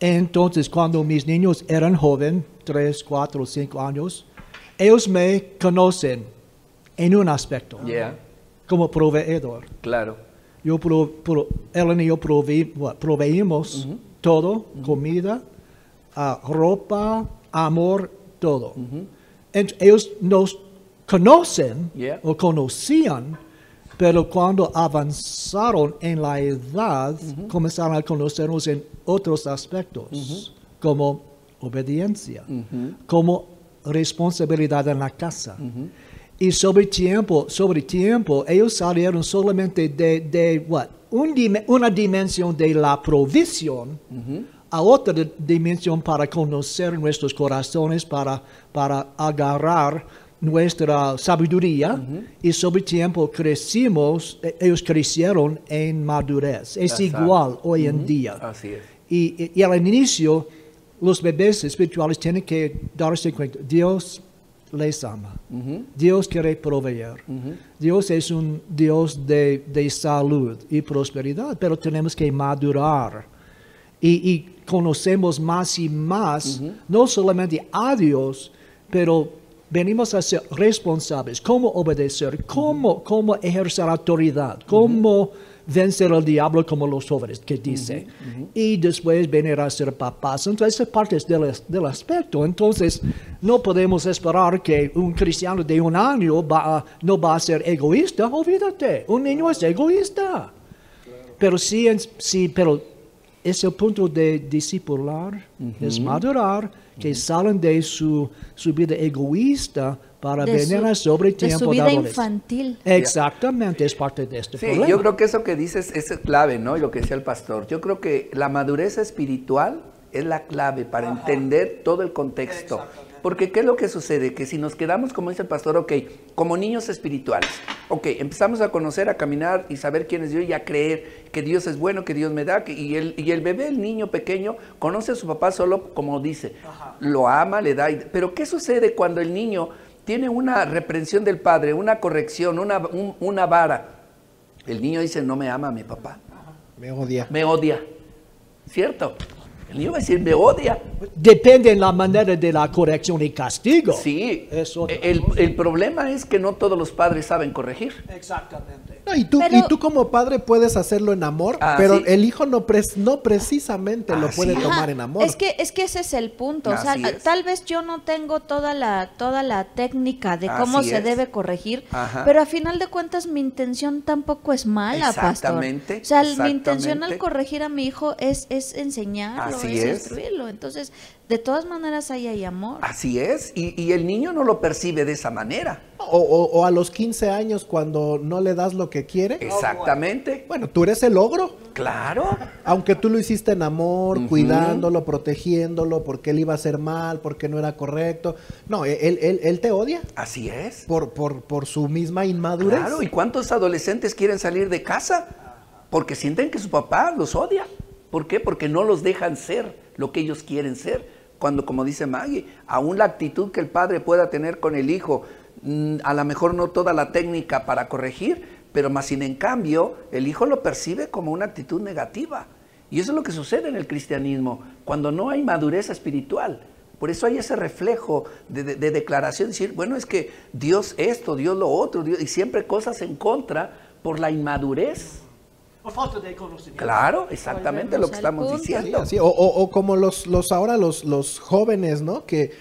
Entonces, cuando mis niños eran jóvenes, 3, 4, 5 años, ellos me conocen en un aspecto, como proveedor. Claro. Ellen y yo proveímos todo, comida, ropa, amor, todo. Ellos nos conocen o conocían, pero cuando avanzaron en la edad, comenzaron a conocernos en otros aspectos, como obediencia, como responsabilidad en la casa. Y sobre tiempo, ellos salieron solamente de una dimensión de la provisión a otra dimensión para conocer nuestros corazones, para agarrar nuestra sabiduría, y sobre tiempo ellos crecieron en madurez. Es igual hoy en día. Así es. Y al inicio, los bebés espirituales tienen que darse cuenta, Dios les ama. Dios quiere proveer. Dios es un Dios de salud y prosperidad, pero tenemos que madurar. Y conocemos más y más, no solamente a Dios, pero venimos a ser responsables, cómo obedecer, cómo ejercer autoridad, cómo vencer al diablo como los jóvenes que dice. Y después venir a ser papás. Entonces, esa parte es del aspecto. Entonces, no podemos esperar que un cristiano de 1 año no va a ser egoísta. Olvídate, un niño es egoísta. Pero pero es el punto de discipular, es madurar, que salen de su vida egoísta para venir a sobre tiempo de su vida infantil. Exactamente, es parte de este problema. Yo creo que eso que dices es clave, ¿no? Y lo que decía el pastor. Yo creo que la madurez espiritual es la clave para entender todo el contexto. Porque ¿qué es lo que sucede? Que si nos quedamos, como dice el pastor, como niños espirituales, empezamos a conocer, a caminar y saber quién es Dios y a creer que Dios es bueno, que Dios me da, y el bebé, el niño pequeño, conoce a su papá solo como dice, lo ama, le da. Pero ¿qué sucede cuando el niño tiene una reprensión del padre, una corrección, una vara? El niño dice, no me ama mi papá. Me odia. Me odia. ¿Cierto? El niño va a decir, me odia. Depende en la manera de la corrección y castigo. Sí, el problema es que no todos los padres saben corregir. Exactamente. No, y tú como padre puedes hacerlo en amor, pero sí. el hijo no precisamente lo puede sí. tomar en amor. Es que ese es el punto. O sea, tal vez yo no tengo toda la técnica de cómo se debe corregir, pero a final de cuentas mi intención tampoco es mala, Exactamente, pastor. O sea, mi intención al corregir a mi hijo es enseñarlo, Así es es. instruirlo. Entonces, de todas maneras ahí hay amor. Así es, y el niño no lo percibe de esa manera. O a los 15 años cuando no le das lo que quiere. Exactamente. Bueno, tú eres el ogro. Claro. Aunque tú lo hiciste en amor, cuidándolo, protegiéndolo, porque él iba a hacer mal, porque no era correcto. No, él te odia. Así es. Por su misma inmadurez. Claro, ¿y cuántos adolescentes quieren salir de casa? Porque sienten que su papá los odia. ¿Por qué? Porque no los dejan ser lo que ellos quieren ser. Cuando, como dice Maggie, aún la actitud que el padre pueda tener con el hijo, a lo mejor no toda la técnica para corregir, pero más sin en cambio, el hijo lo percibe como una actitud negativa. Y eso es lo que sucede en el cristianismo, cuando no hay madurez espiritual. Por eso hay ese reflejo de declaración, decir, bueno, es que Dios esto, Dios lo otro, y siempre cosas en contra por la inmadurez. Por falta de conocimiento. Claro, exactamente lo que estamos diciendo. Sí, o como los jóvenes, ¿no? Que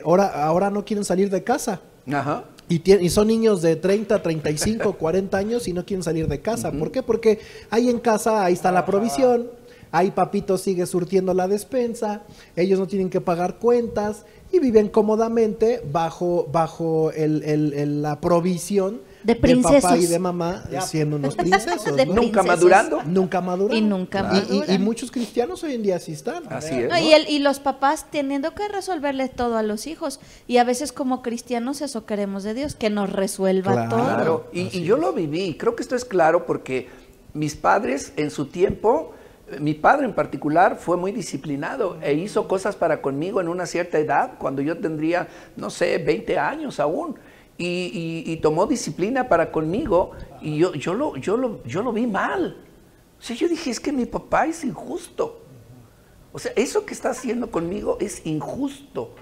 ahora no quieren salir de casa. Ajá. Y son niños de 30, 35, 40 años y no quieren salir de casa. ¿Por qué? Porque ahí en casa, ahí está la provisión, ahí papito sigue surtiendo la despensa, ellos no tienen que pagar cuentas y viven cómodamente bajo la provisión de papá y de mamá, siendo unos princesos, ¿no? Nunca madurando. Nunca madurando. Y nunca maduran. Y muchos cristianos hoy en día así están. Así es. No, y los papás teniendo que resolverle todo a los hijos. Y a veces como cristianos eso queremos de Dios, que nos resuelva todo. Claro, y yo lo viví. Creo que esto es claro porque mis padres en su tiempo, mi padre en particular fue muy disciplinado e hizo cosas para conmigo en una cierta edad, cuando yo tendría, no sé, 20 años aún. Y tomó disciplina para conmigo y yo lo vi mal. O sea, yo dije, es que mi papá es injusto. O sea, eso que está haciendo conmigo es injusto.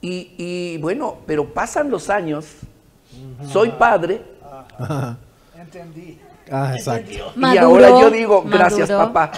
Y bueno, pero pasan los años, soy padre. Entendí. Exacto. Y ahora yo digo, gracias papá.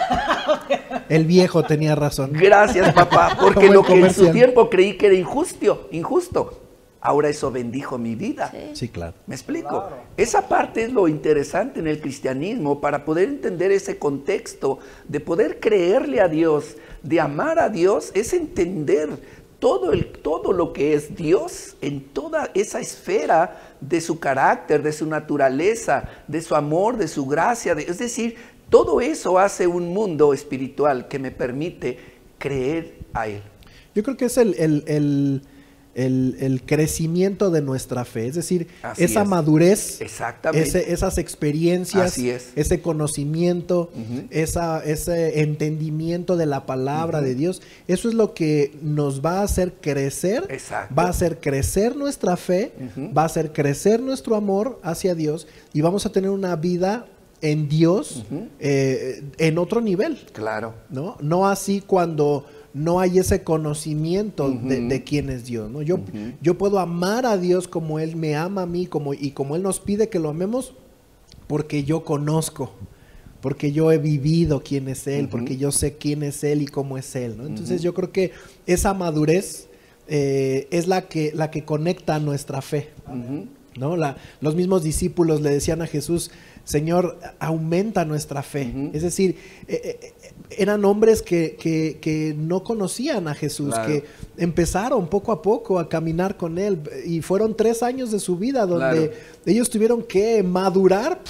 El viejo tenía razón. Gracias papá, porque Como lo el que en su comercial. tiempo creí que era injusto. Ahora eso bendijo mi vida. Sí, claro. ¿Me explico? Claro. Esa parte es lo interesante en el cristianismo, para poder entender ese contexto, de poder creerle a Dios, de amar a Dios, es entender todo lo que es Dios en toda esa esfera de su carácter, de su naturaleza, de su amor, de su gracia. Es decir, todo eso hace un mundo espiritual que me permite creer a Él. Yo creo que es el crecimiento de nuestra fe, es decir, esa madurez, esas experiencias, ese conocimiento, ese entendimiento de la palabra de Dios, eso es lo que nos va a hacer crecer, va a hacer crecer nuestra fe, va a hacer crecer nuestro amor hacia Dios y vamos a tener una vida en Dios en otro nivel. Claro. No así cuando no hay ese conocimiento de quién es Dios, ¿no? Yo puedo amar a Dios como Él me ama a mí, como Él nos pide que lo amemos, porque yo conozco, porque yo he vivido quién es Él, porque yo sé quién es Él y cómo es Él, ¿no? Entonces yo creo que esa madurez es la que conecta nuestra fe, ¿no? Los mismos discípulos le decían a Jesús, Señor, aumenta nuestra fe. Es decir, eran hombres que no conocían a Jesús, que empezaron poco a poco a caminar con Él y fueron 3 años de su vida donde ellos tuvieron que madurar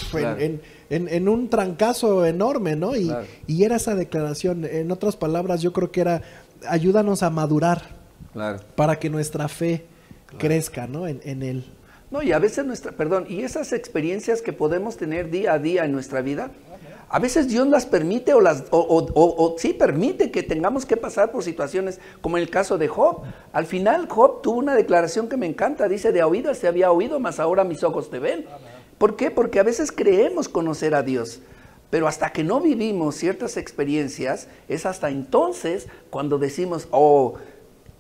en un trancazo enorme, ¿no? Y era esa declaración, en otras palabras, yo creo que era, ayúdanos a madurar para que nuestra fe crezca, ¿no? En Él. No, y a veces y esas experiencias que podemos tener día a día en nuestra vida, a veces Dios las permite o sí permite que tengamos que pasar por situaciones como en el caso de Job. Al final Job tuvo una declaración que me encanta, dice, de oídas te había oído, mas ahora mis ojos te ven. ¿Por qué? Porque a veces creemos conocer a Dios, pero hasta que no vivimos ciertas experiencias, es hasta entonces cuando decimos,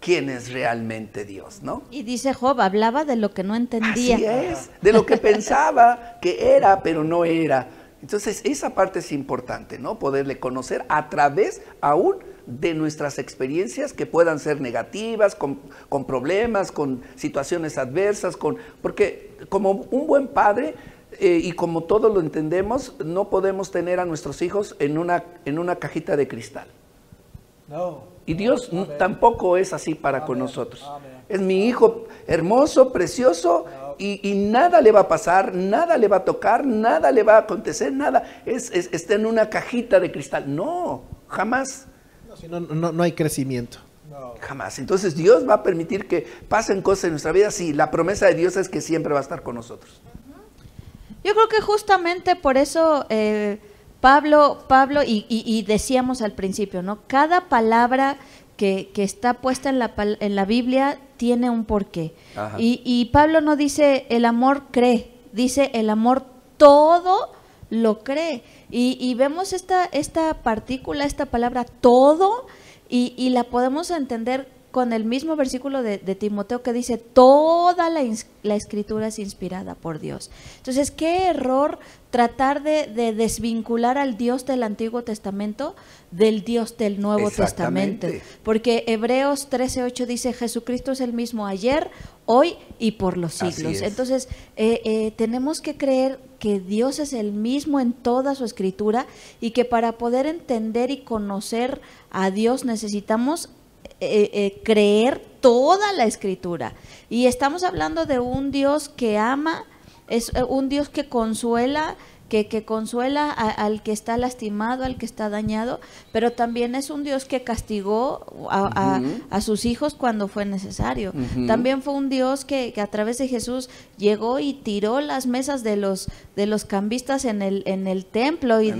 quién es realmente Dios, ¿no? Y dice Job, hablaba de lo que no entendía. Así es, de lo que pensaba que era, pero no era. Entonces, esa parte es importante, ¿no? Poderle conocer a través aún de nuestras experiencias que puedan ser negativas, con problemas, con situaciones adversas, porque como un buen padre, y como todos lo entendemos, no podemos tener a nuestros hijos en una cajita de cristal. No. Y Dios tampoco es así para con nosotros. Amén. Es mi hijo hermoso, precioso, y nada le va a pasar, nada le va a tocar, nada le va a acontecer, nada. Está en una cajita de cristal. No, jamás. No hay crecimiento. Jamás. Entonces Dios va a permitir que pasen cosas en nuestra vida. Sí, la promesa de Dios es que siempre va a estar con nosotros. Yo creo que justamente por eso Pablo y decíamos al principio, ¿no? Cada palabra que está puesta en la Biblia tiene un porqué. Y Pablo no dice el amor cree, dice el amor todo lo cree. Y vemos esta partícula, esta palabra todo, y la podemos entender con el mismo versículo de Timoteo que dice toda la escritura es inspirada por Dios. Entonces, qué error tratar de desvincular al Dios del Antiguo Testamento del Dios del Nuevo Testamento. Porque Hebreos 13:8 dice Jesucristo es el mismo ayer, hoy y por los siglos. Entonces, tenemos que creer que Dios es el mismo en toda su escritura y que para poder entender y conocer a Dios necesitamos creer toda la escritura. Y estamos hablando de un Dios que ama, es un Dios que consuela, que consuela al que está lastimado, al que está dañado, pero también es un Dios que castigó a sus hijos cuando fue necesario. También fue un Dios que a través de Jesús llegó y tiró las mesas de los cambistas en el templo y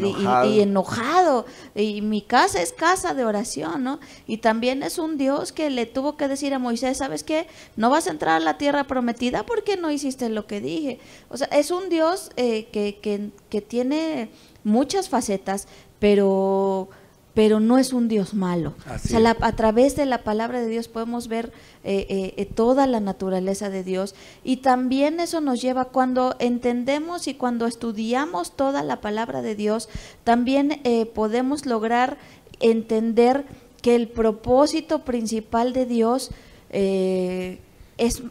enojado. Y mi casa es casa de oración, ¿no? Y también es un Dios que le tuvo que decir a Moisés, ¿sabes qué? No vas a entrar a la tierra prometida porque no hiciste lo que dije. O sea, es un Dios que tiene muchas facetas, pero no es un Dios malo. O sea, a través de la palabra de Dios podemos ver toda la naturaleza de Dios, y también eso nos lleva, cuando entendemos y cuando estudiamos toda la palabra de Dios, también podemos lograr entender que el propósito principal de Dios es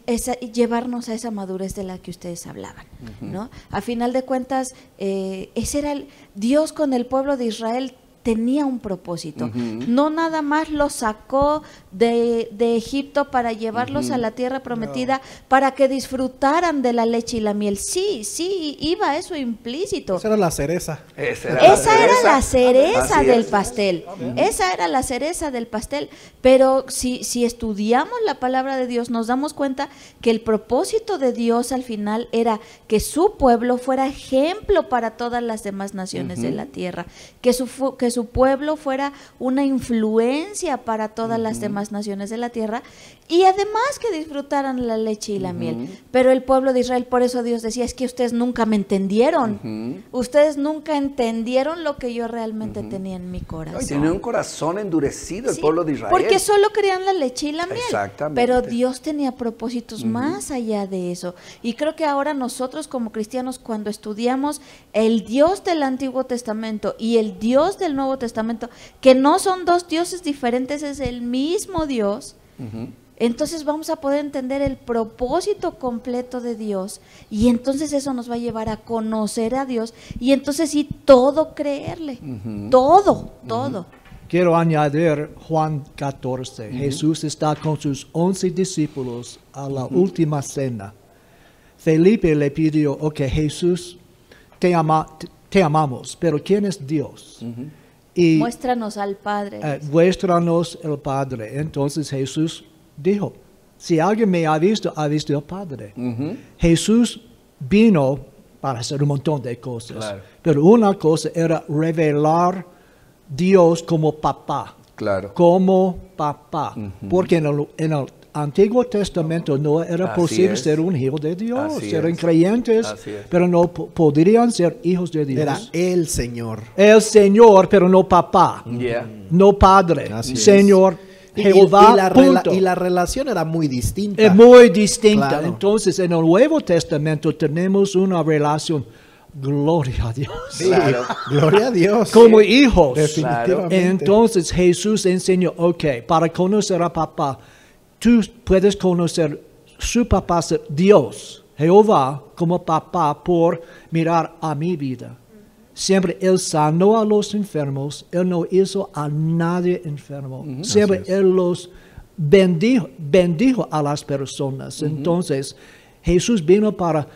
llevarnos a esa madurez de la que ustedes hablaban, ¿no? A final de cuentas, ese era Dios con el pueblo de Israel. Tenía un propósito, no nada más los sacó de Egipto para llevarlos a la tierra prometida, para que disfrutaran de la leche y la miel. Sí, iba eso implícito. Esa era la cereza. Esa era la cereza del pastel. Esa era la cereza del pastel. Pero si estudiamos la palabra de Dios, nos damos cuenta que el propósito de Dios al final era que su pueblo fuera ejemplo para todas las demás naciones de la tierra, que su pueblo fuera una influencia para todas las demás naciones de la tierra, y además que disfrutaran la leche y la miel. Pero el pueblo de Israel, por eso Dios decía, es que ustedes nunca me entendieron, ustedes nunca entendieron lo que yo realmente tenía en mi corazón. Y tenía un corazón endurecido el pueblo de Israel. Porque solo querían la leche y la miel. Exactamente. Pero Dios tenía propósitos más allá de eso. Y creo que ahora nosotros como cristianos, cuando estudiamos el Dios del Antiguo Testamento y el Dios del Nuevo Testamento, que no son dos dioses diferentes, es el mismo Dios, entonces vamos a poder entender el propósito completo de Dios, y entonces eso nos va a llevar a conocer a Dios, y entonces sí, todo creerle, todo. Quiero añadir Juan 14. Jesús está con sus 11 discípulos a la última cena. Felipe le pidió, ok, Jesús, te amamos, pero ¿quién es Dios? Y muéstranos al Padre. Muéstranos el Padre. Entonces Jesús dijo, si alguien me ha visto al Padre. Jesús vino para hacer un montón de cosas, pero una cosa era revelar Dios como papá. Como papá. Porque en el Antiguo Testamento no era posible ser un hijo de Dios. Eran creyentes, pero no podrían ser hijos de Dios. Era el Señor. El Señor, pero no papá. No padre. Señor. Jehová, punto. Y la relación era muy distinta. Es muy distinta. Claro. Entonces, en el Nuevo Testamento tenemos una relación, gloria a Dios, Sí, Claro. gloria a Dios. como hijos. Definitivamente. Entonces Jesús enseñó, ok, para conocer a papá, tú puedes conocer su papá, Dios, Jehová, como papá por mirar a mi vida. Siempre Él sanó a los enfermos, Él no hizo a nadie enfermo. Siempre Así es. Él los bendijo a las personas. Entonces, Jesús vino para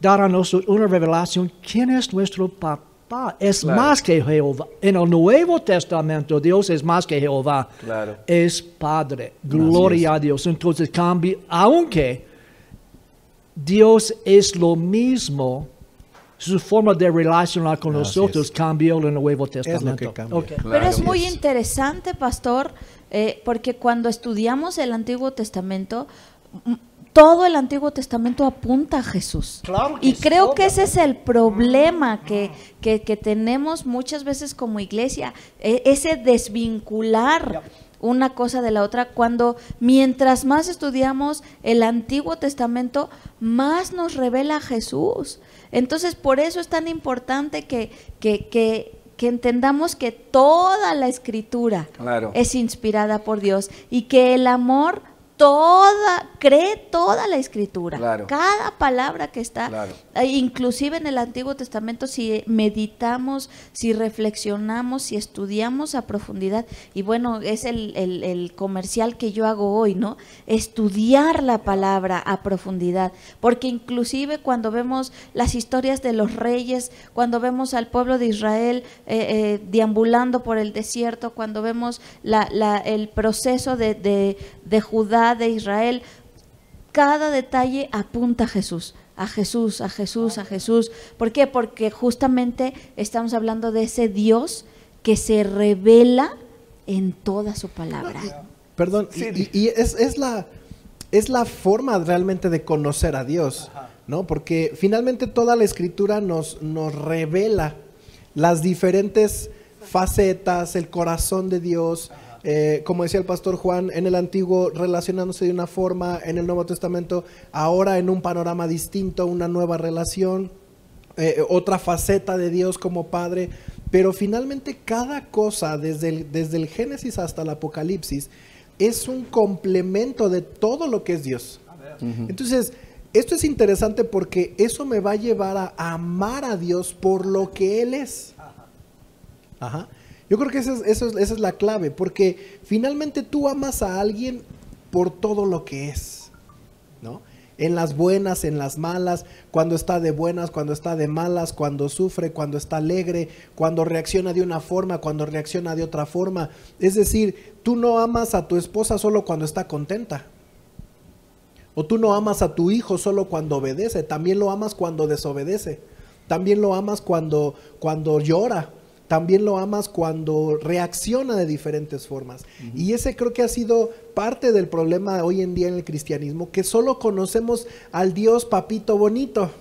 dar a nosotros una revelación. ¿Quién es nuestro papá? Es Claro. más que Jehová. En el Nuevo Testamento, Dios es más que Jehová. Claro. Es Padre. Gloria a Dios. Entonces, cambia, aunque Dios es lo mismo, su forma de relacionar con Así nosotros es. cambió en el Nuevo Testamento. que cambia. Ok. Claro. Pero es Así muy es. interesante, pastor, porque cuando estudiamos el Antiguo Testamento, todo el Antiguo Testamento apunta a Jesús. Claro que Y sí, creo que ese es el problema que tenemos muchas veces como iglesia, ese desvincular una cosa de la otra, cuando mientras más estudiamos el Antiguo Testamento, más nos revela Jesús. Entonces, por eso es tan importante que entendamos que toda la Escritura Claro. es inspirada por Dios y que el amor cree toda la Escritura, Claro. cada palabra que está, Claro. inclusive en el Antiguo Testamento, si meditamos, si reflexionamos, si estudiamos a profundidad, y bueno, es el comercial que yo hago hoy, ¿no? Estudiar la palabra a profundidad, porque inclusive cuando vemos las historias de los reyes, cuando vemos al pueblo de Israel deambulando por el desierto, cuando vemos el proceso de Judá, de Israel, cada detalle apunta a Jesús, a Jesús, a Jesús, a Jesús. ¿Por qué? Porque justamente estamos hablando de ese Dios que se revela en toda su palabra. Perdón, Sí. y es la forma realmente de conocer a Dios, ¿no? Porque finalmente toda la Escritura nos revela las diferentes facetas, el corazón de Dios. Como decía el pastor Juan, en el Antiguo relacionándose de una forma, en el Nuevo Testamento ahora en un panorama distinto, una nueva relación, otra faceta de Dios como Padre, pero finalmente cada cosa desde el Génesis hasta el Apocalipsis es un complemento de todo lo que es Dios. Entonces, esto es interesante porque eso me va a llevar a amar a Dios por lo que Él es. Ajá. Yo creo que esa es la clave, porque finalmente tú amas a alguien por todo lo que es, ¿no? En las buenas, en las malas, cuando está de buenas, cuando está de malas, cuando sufre, cuando está alegre, cuando reacciona de una forma, cuando reacciona de otra forma. Es decir, tú no amas a tu esposa solo cuando está contenta. O tú no amas a tu hijo solo cuando obedece, también lo amas cuando desobedece. También lo amas cuando llora. También lo amas cuando reacciona de diferentes formas. Y ese creo que ha sido parte del problema hoy en día en el cristianismo, que solo conocemos al Dios papito bonito.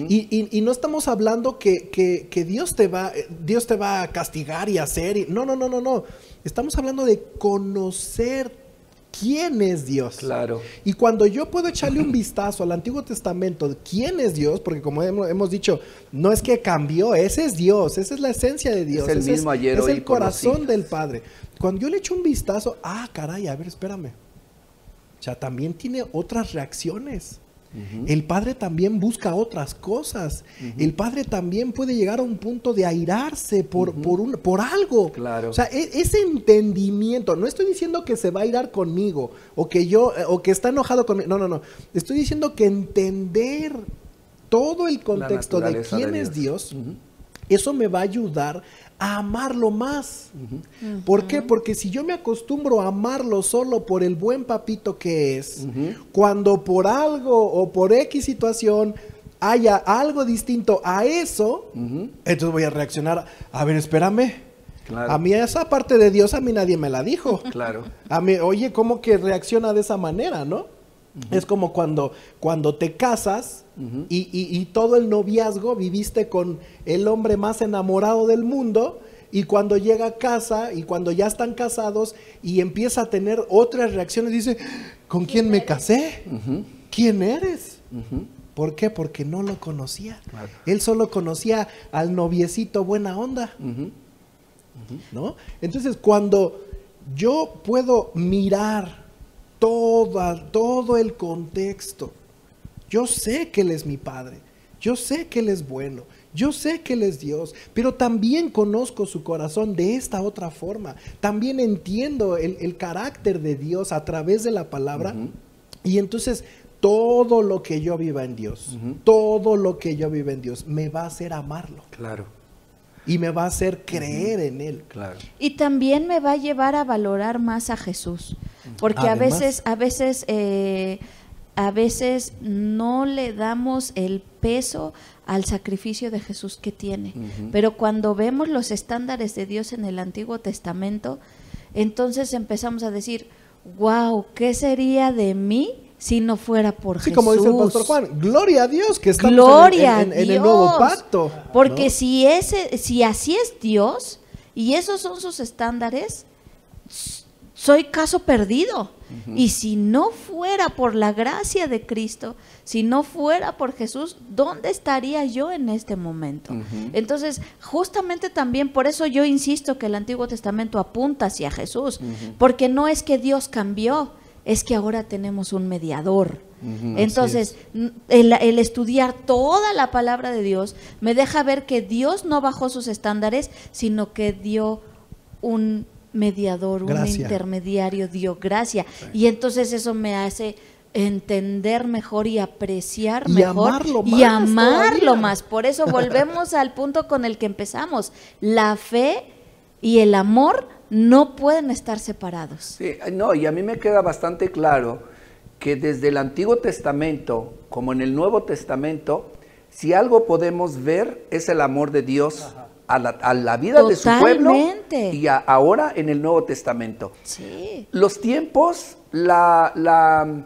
Y no estamos hablando que Dios te va a castigar y hacer. No. Estamos hablando de conocer quién es Dios. Claro. Y cuando yo puedo echarle un vistazo al Antiguo Testamento de quién es Dios, porque como hemos dicho, no es que cambió, ese es Dios, esa es la esencia de Dios. Es el ese mismo ayer, es hoy el y por los corazón siglos. del Padre. Cuando yo le echo un vistazo, caray, a ver, espérame. O sea, también tiene otras reacciones. El Padre también busca otras cosas. El Padre también puede llegar a un punto de airarse por algo. Claro. O sea, ese entendimiento, no estoy diciendo que se va a irar conmigo o que está enojado conmigo. No. Estoy diciendo que entender todo el contexto de naturaleza quién de es Dios. Dios, eso me va a ayudar a amarlo más. ¿Por qué? Porque si yo me acostumbro a amarlo solo por el buen papito que es, cuando por algo o por X situación haya algo distinto a eso, entonces voy a reaccionar, a ver, espérame. Claro. A mí esa parte de Dios a mí nadie me la dijo. Claro. A mí, oye, ¿cómo que reacciona de esa manera, no? Es como cuando te casas y todo el noviazgo viviste con el hombre más enamorado del mundo y cuando llega a casa y cuando ya están casados y empieza a tener otras reacciones, dice, ¿con quién me casé? ¿Quién eres? ¿Por qué? Porque no lo conocía. Claro. Él solo conocía al noviecito buena onda. ¿No? Entonces, cuando yo puedo mirar todo el contexto, yo sé que Él es mi Padre, yo sé que Él es bueno, yo sé que Él es Dios, pero también conozco su corazón de esta otra forma. También entiendo el carácter de Dios a través de la palabra. Y entonces todo lo que yo viva en Dios, todo lo que yo viva en Dios me va a hacer amarlo. Claro. Y me va a hacer creer en Él. Claro. Y también me va a llevar a valorar más a Jesús. Porque Además, a veces no le damos el peso al sacrificio de Jesús que tiene. Pero cuando vemos los estándares de Dios en el Antiguo Testamento, entonces empezamos a decir, wow, ¿qué sería de mí si no fuera por Jesús? Sí, como dice el pastor Juan, gloria a Dios que estamos en el nuevo pacto. Porque ¿no? si así es Dios y esos son sus estándares, soy caso perdido. Y si no fuera por la gracia de Cristo, si no fuera por Jesús, ¿dónde estaría yo en este momento? Entonces, justamente también por eso yo insisto que el Antiguo Testamento apunta hacia Jesús, porque no es que Dios cambió, es que ahora tenemos un mediador. Entonces, el estudiar toda la palabra de Dios me deja ver que Dios no bajó sus estándares, sino que dio un mediador, gracia. Un intermediario, dio gracia. Y entonces eso me hace entender mejor y apreciar y mejor y amarlo más. Por eso volvemos al punto con el que empezamos. La fe y el amor no pueden estar separados. Sí, no, y a mí me queda bastante claro que desde el Antiguo Testamento, como en el Nuevo Testamento, si algo podemos ver es el amor de Dios a la vida Totalmente. de su pueblo y ahora en el Nuevo Testamento. Sí. Los tiempos, la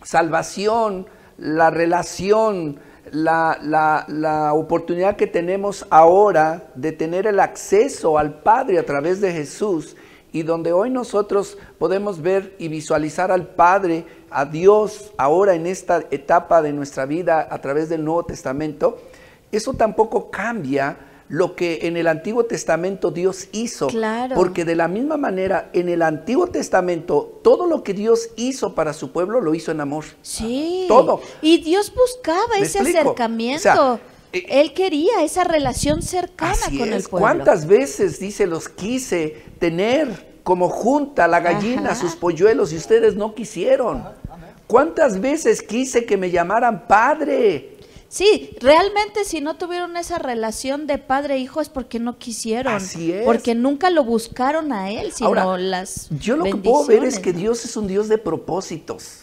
salvación, la relación, la oportunidad que tenemos ahora de tener el acceso al Padre a través de Jesús, y donde hoy nosotros podemos ver y visualizar al Padre, a Dios, ahora en esta etapa de nuestra vida a través del Nuevo Testamento, eso tampoco cambia lo que en el Antiguo Testamento Dios hizo. Claro. Porque de la misma manera, en el Antiguo Testamento, todo lo que Dios hizo para su pueblo, lo hizo en amor. Sí. Todo. Y Dios buscaba ese acercamiento. O sea, Él quería esa relación cercana con el pueblo. ¿Cuántas veces, dice, los quise tener como junta la gallina, sus polluelos, y ustedes no quisieron? ¿Cuántas veces quise que me llamaran padre? Sí, realmente si no tuvieron esa relación de padre-hijo es porque no quisieron. Así es. Porque nunca lo buscaron a Él, sino Ahora, las yo lo que puedo ver es que Dios es un Dios de propósitos.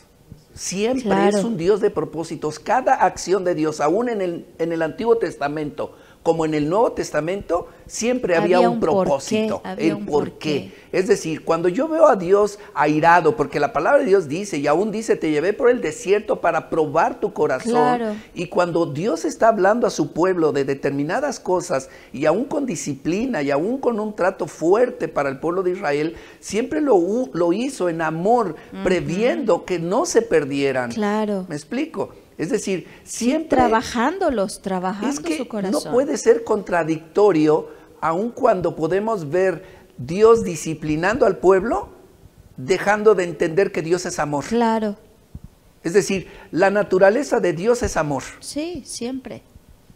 Siempre es un Dios de propósitos. Cada acción de Dios, aún en el Antiguo Testamento como en el Nuevo Testamento, siempre había un propósito, el por qué. Es decir, cuando yo veo a Dios airado, porque la palabra de Dios dice, y aún dice, te llevé por el desierto para probar tu corazón. Claro. Y cuando Dios está hablando a su pueblo de determinadas cosas, y aún con disciplina, y aún con un trato fuerte para el pueblo de Israel, siempre lo hizo en amor, previendo que no se perdieran. Claro. ¿Me explico? Es decir, siempre trabajando es que su corazón. no puede ser contradictorio, aun cuando podemos ver Dios disciplinando al pueblo, dejando de entender que Dios es amor. Claro. Es decir, la naturaleza de Dios es amor. Sí, siempre.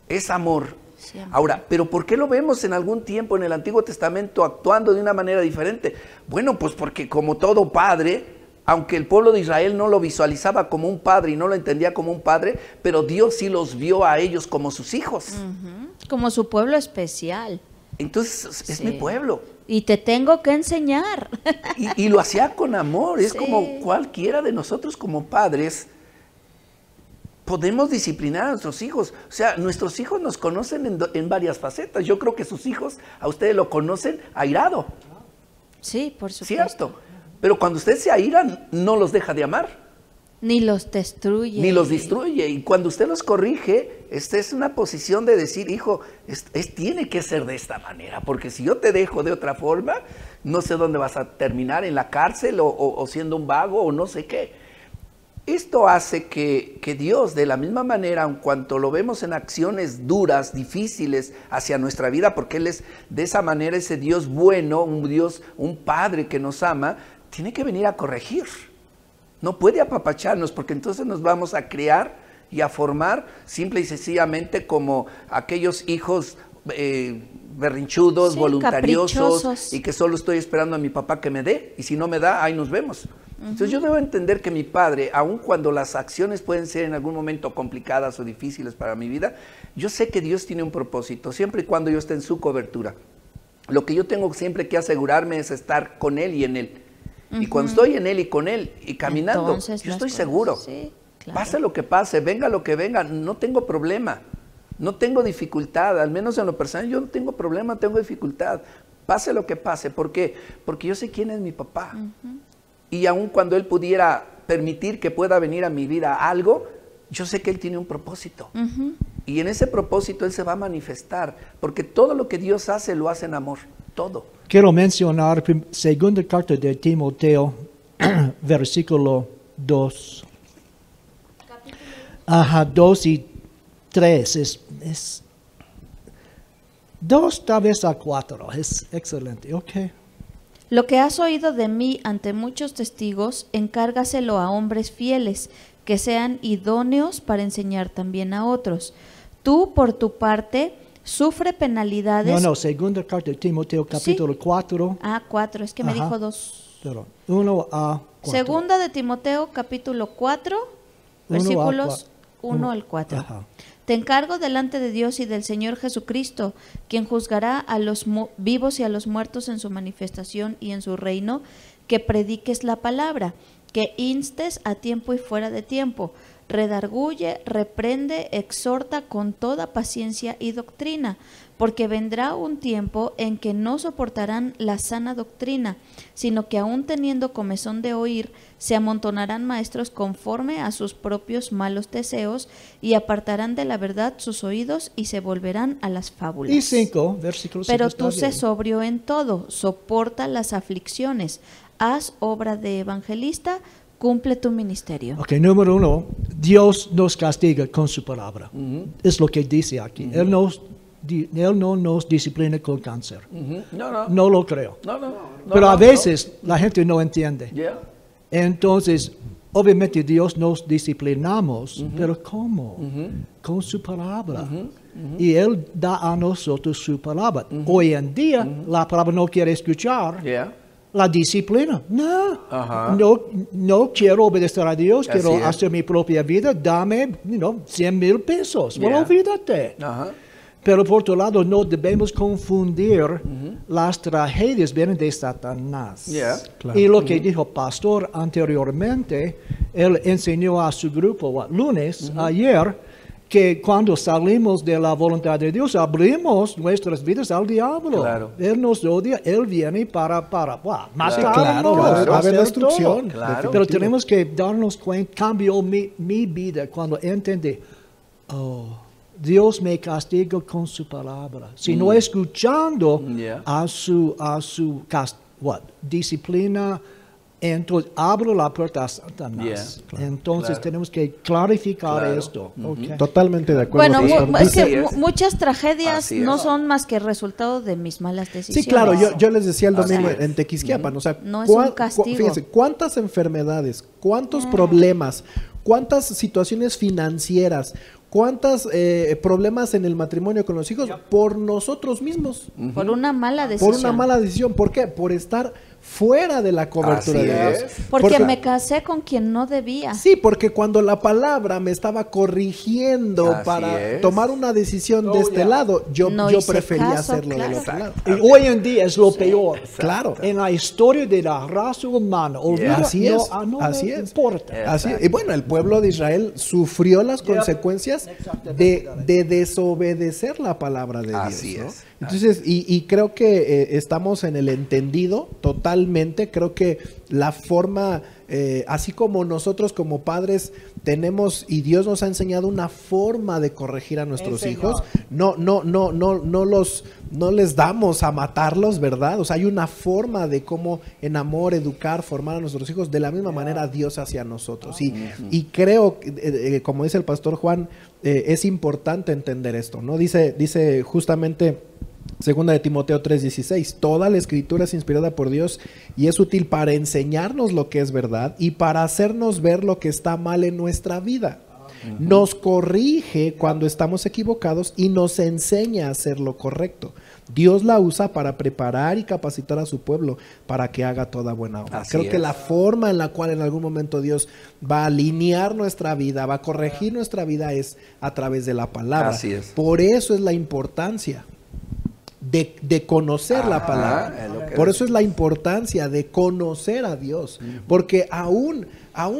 Es amor. Siempre. Ahora, ¿pero por qué lo vemos en algún tiempo en el Antiguo Testamento actuando de una manera diferente? Bueno, pues porque como todo padre, aunque el pueblo de Israel no lo visualizaba como un padre y no lo entendía como un padre, pero Dios sí los vio a ellos como sus hijos. Como su pueblo especial. Entonces, es mi pueblo. Y te tengo que enseñar. Y lo hacía con amor. Es Sí. como cualquiera de nosotros como padres podemos disciplinar a nuestros hijos. O sea, nuestros hijos nos conocen en varias facetas. Yo creo que sus hijos a ustedes lo conocen airado. Sí, por supuesto. ¿Cierto? Pero cuando ustedes se airan, no los deja de amar. Ni los destruye. Ni los destruye. Y cuando usted los corrige, esta es una posición de decir, hijo, tiene que ser de esta manera, porque si yo te dejo de otra forma, no sé dónde vas a terminar, en la cárcel o siendo un vago o no sé qué. Esto hace que Dios, de la misma manera, en cuanto lo vemos en acciones duras, difíciles hacia nuestra vida, porque Él es de esa manera ese Dios bueno, un Dios, un Padre que nos ama, tiene que venir a corregir. No puede apapacharnos, porque entonces nos vamos a criar y a formar simple y sencillamente como aquellos hijos berrinchudos, Sí, voluntariosos, caprichosos. y que solo estoy esperando a mi papá que me dé, y si no me da, ahí nos vemos. Entonces yo debo entender que mi padre, aun cuando las acciones pueden ser en algún momento complicadas o difíciles para mi vida, yo sé que Dios tiene un propósito, siempre y cuando yo esté en su cobertura. Lo que yo tengo siempre que asegurarme es estar con Él y en Él. Y cuando estoy en Él y con Él y caminando, Entonces, yo las estoy cosas, seguro. sí, claro. Pase lo que pase, venga lo que venga, no tengo problema. No tengo dificultad, al menos en lo personal yo no tengo problema, tengo dificultad. Pase lo que pase. ¿Por qué? Porque yo sé quién es mi papá. Y aun cuando Él pudiera permitir que pueda venir a mi vida algo, yo sé que Él tiene un propósito. Y en ese propósito Él se va a manifestar. Porque todo lo que Dios hace, lo hace en amor. Todo. Quiero mencionar segunda carta de Timoteo, versículo 2. Ajá, 2 y 3. Es 2 tal vez a 4. Es excelente. Ok. Lo que has oído de mí ante muchos testigos, encárgaselo a hombres fieles, que sean idóneos para enseñar también a otros. Tú, por tu parte, sufre penalidades. No, segunda carta de Timoteo, capítulo 4. 4, es que me Ajá. dijo 2. Perdón, 1 a 4. Segunda de Timoteo, capítulo 4, versículos 1 al 4. Ajá. Te encargo delante de Dios y del Señor Jesucristo, quien juzgará a los vivos y a los muertos en su manifestación y en su reino, que prediques la palabra, que instes a tiempo y fuera de tiempo, redarguye, reprende, exhorta con toda paciencia y doctrina, porque vendrá un tiempo en que no soportarán la sana doctrina, sino que aun teniendo comezón de oír, se amontonarán maestros conforme a sus propios malos deseos y apartarán de la verdad sus oídos y se volverán a las fábulas. Y 5, versículo 5. Pero tú sé sobrio en todo, soporta las aflicciones, haz obra de evangelista, cumple tu ministerio. Ok, número 1, Dios nos castiga con su palabra. Es lo que dice aquí. Él no nos disciplina con cáncer. No lo creo. Pero a veces la gente no entiende. Yeah. Entonces, obviamente Dios nos disciplinamos, pero ¿cómo? Con su palabra. Y Él da a nosotros su palabra. Hoy en día, la palabra no quiere escuchar. Yeah. La disciplina, no. Ajá. No quiero obedecer a Dios, Así quiero es. hacer mi propia vida, dame, 100,000 pesos. Bueno, Yeah. olvídate. Ajá. Pero por otro lado, no debemos confundir las tragedias vienen de Satanás. Yeah. Claro. Y lo que dijo Pastor anteriormente, él enseñó a su grupo lunes, ayer, que cuando salimos de la voluntad de Dios, abrimos nuestras vidas al diablo. Claro. Él nos odia, Él viene para matarnos, Claro, va a haber hacer destrucción. todo. Claro. Pero tenemos que darnos cuenta, cambió mi vida cuando entendí, Dios me castiga con su palabra. Si no escuchando Yeah. a su disciplina, entonces abro la puerta a Satanás. Yeah. Entonces Claro. tenemos que clarificar Claro. esto. Ok. Totalmente de acuerdo. Bueno, pastor. es que Así es. muchas tragedias Así no es. son más que resultado de mis malas decisiones. Sí, claro, yo les decía el domingo Así es. en Tequisquiapan, o sea, No es un castigo. fíjense, cuántas enfermedades, cuántos problemas, cuántas situaciones financieras, cuántos problemas en el matrimonio con los hijos por nosotros mismos, Por una mala decisión. por una mala decisión. ¿Por qué? Por estar fuera de la cobertura Así de Dios. es. Porque me casé con quien no debía. Sí, porque cuando la palabra me estaba corrigiendo Así para es. tomar una decisión de este lado, yo No yo hice prefería caso, hacerlo claro. del otro lado. Y hoy en día es lo peor. Claro. En la historia de la raza humana. Olvida, Así es, no así me es. importa. Así es. Y bueno, el pueblo de Israel sufrió las consecuencias de desobedecer la palabra de Dios. Así ¿no? es. Entonces, y creo que estamos en el entendido total totalmente. Creo que la forma, así como nosotros como padres tenemos y Dios nos ha enseñado una forma de corregir a nuestros hijos, no les damos a matarlos, ¿verdad? O sea, hay una forma de cómo en amor, educar, formar a nuestros hijos, de la misma manera Dios hacia nosotros. Y creo, como dice el pastor Juan, es importante entender esto, ¿no? Dice justamente 2 de Timoteo 3:16, toda la escritura es inspirada por Dios y es útil para enseñarnos lo que es verdad y para hacernos ver lo que está mal en nuestra vida. Nos corrige cuando estamos equivocados y nos enseña a hacer lo correcto. Dios la usa para preparar y capacitar a su pueblo para que haga toda buena obra. Creo que la forma en la cual en algún momento Dios va a alinear nuestra vida, va a corregir nuestra vida es a través de la palabra. Así es. Por eso es la importancia de conocer la palabra. Por eso es la importancia de conocer a Dios. Porque aún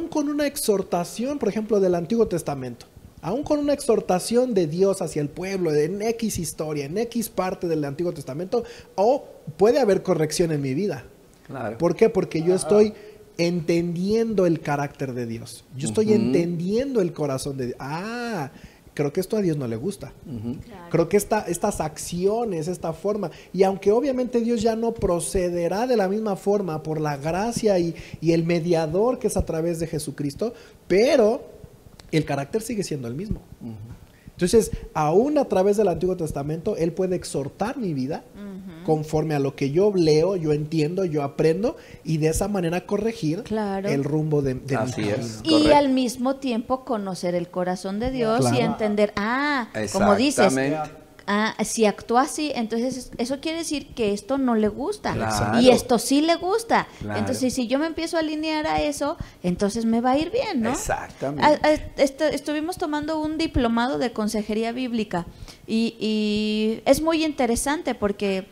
con una exhortación, por ejemplo, del Antiguo Testamento, aún con una exhortación de Dios hacia el pueblo, en X historia, en X parte del Antiguo Testamento, puede haber corrección en mi vida. Claro. ¿Por qué? Porque yo estoy entendiendo el carácter de Dios. Yo estoy entendiendo el corazón de Dios. Creo que esto a Dios no le gusta. Claro. Creo que estas acciones, esta forma, y aunque obviamente Dios ya no procederá de la misma forma por la gracia y el mediador que es a través de Jesucristo, pero el carácter sigue siendo el mismo. Entonces, aún a través del Antiguo Testamento, Él puede exhortar mi vida conforme a lo que yo leo, yo entiendo, yo aprendo, y de esa manera corregir el rumbo de mi vida. Y al mismo tiempo conocer el corazón de Dios y entender, como dices, si actúa así, entonces eso quiere decir que esto no le gusta. Claro. Y esto sí le gusta. Claro. Entonces, si yo me empiezo a alinear a eso, entonces me va a ir bien, ¿no? Exactamente. Estuvimos tomando un diplomado de consejería bíblica y es muy interesante porque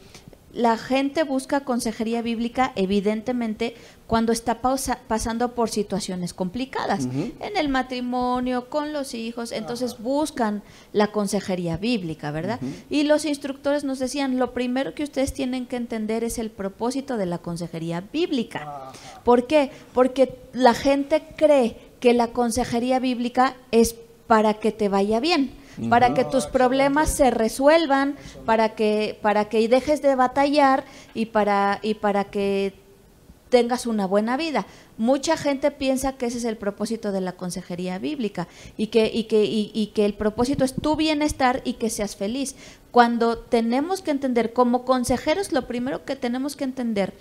la gente busca consejería bíblica evidentemente cuando está pasando por situaciones complicadas en el matrimonio, con los hijos, entonces buscan la consejería bíblica, ¿verdad? Y los instructores nos decían, lo primero que ustedes tienen que entender es el propósito de la consejería bíblica. ¿Por qué? Porque la gente cree que la consejería bíblica es para que te vaya bien, para que tus problemas se resuelvan, para que dejes de batallar y para que tengas una buena vida. Mucha gente piensa que ese es el propósito de la consejería bíblica y que el propósito es tu bienestar y que seas feliz. Cuando tenemos que entender, como consejeros, lo primero que tenemos que entender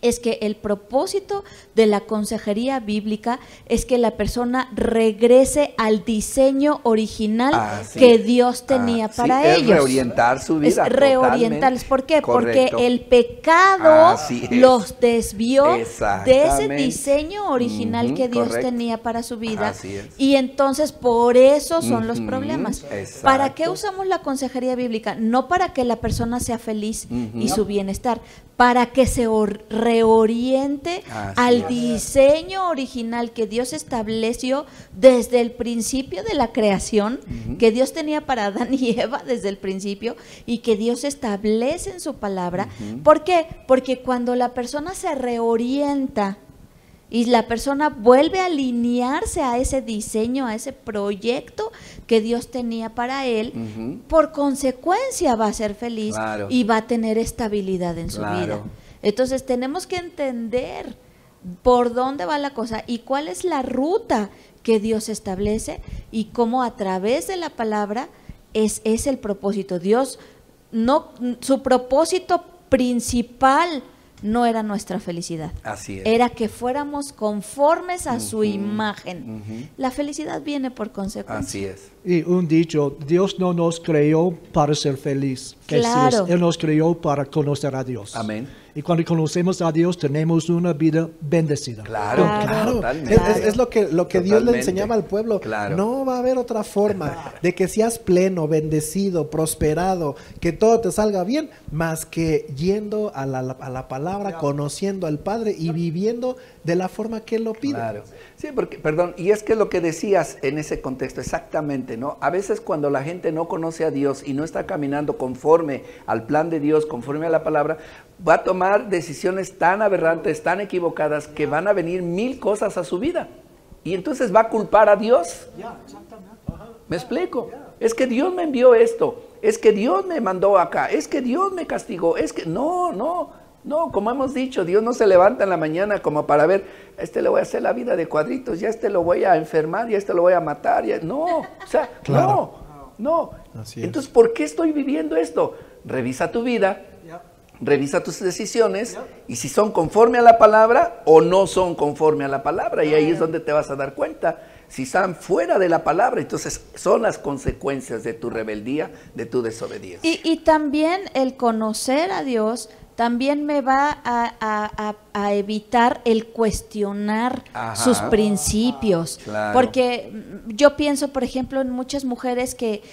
es que el propósito de la consejería bíblica es que la persona regrese al diseño original que Dios tenía para ellos. Es reorientar su vida. Es reorientarles. ¿Por qué? Correcto. Porque el pecado los desvió de ese diseño original que Dios tenía para su vida. Y entonces por eso son los problemas. ¿Para qué usamos la consejería bíblica? No para que la persona sea feliz y su bienestar, para que se reoriente al diseño original que Dios estableció desde el principio de la creación, que Dios tenía para Adán y Eva desde el principio y que Dios establece en su palabra. ¿Por qué? Porque cuando la persona se reorienta y la persona vuelve a alinearse a ese diseño, a ese proyecto que Dios tenía para él, por consecuencia va a ser feliz y va a tener estabilidad en su vida. Entonces tenemos que entender por dónde va la cosa y cuál es la ruta que Dios establece y cómo a través de la palabra es el propósito. Dios, su propósito principal no era nuestra felicidad. Así es. Era que fuéramos conformes a su imagen. La felicidad viene por consecuencia. Así es. Y un dicho, Dios no nos creó para ser feliz. Claro. Él nos creó para conocer a Dios. Amén. Y cuando conocemos a Dios tenemos una vida bendecida. Claro. Es lo que Dios le enseñaba al pueblo. No va a haber otra forma de que seas pleno, bendecido, prosperado, que todo te salga bien, más que yendo a la palabra, conociendo al Padre y viviendo de la forma que Él lo pide. Claro. Sí, porque, perdón, y es que lo que decías en ese contexto, exactamente, ¿no? A veces cuando la gente no conoce a Dios y no está caminando conforme al plan de Dios, conforme a la palabra, va a tomar decisiones tan aberrantes, tan equivocadas, que van a venir 1000 cosas a su vida. Y entonces va a culpar a Dios. ¿Me explico? Es que Dios me envió esto, es que Dios me mandó acá, es que Dios me castigó, es que no, como hemos dicho, Dios no se levanta en la mañana como para ver, a este le voy a hacer la vida de cuadritos, ya a este lo voy a enfermar, ya a este lo voy a matar, no, o sea, Claro. no. Así es. Entonces, ¿por qué estoy viviendo esto? Revisa tu vida, revisa tus decisiones, y si son conforme a la palabra o no son conforme a la palabra, y ahí es donde te vas a dar cuenta. Si están fuera de la palabra, entonces son las consecuencias de tu rebeldía, de tu desobediencia. Y también el conocer a Dios también me va a evitar el cuestionar sus principios. Claro. Porque yo pienso, por ejemplo, en muchas mujeres que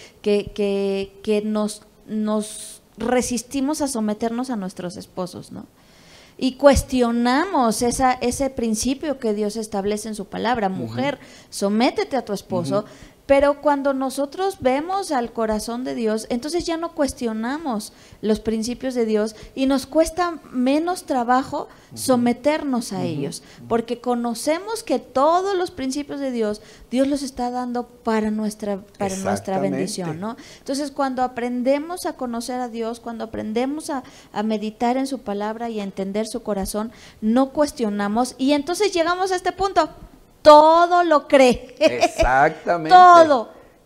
nos resistimos a someternos a nuestros esposos, ¿no? Y cuestionamos ese principio que Dios establece en su palabra. Mujer, sométete a tu esposo. Pero cuando nosotros vemos al corazón de Dios, entonces ya no cuestionamos los principios de Dios y nos cuesta menos trabajo someternos a ellos, porque conocemos que todos los principios de Dios, Dios los está dando para nuestra bendición, ¿no? Entonces, cuando aprendemos a conocer a Dios, cuando aprendemos a meditar en su palabra y a entender su corazón, no cuestionamos, y entonces llegamos a este punto. Todo lo cree. Exactamente.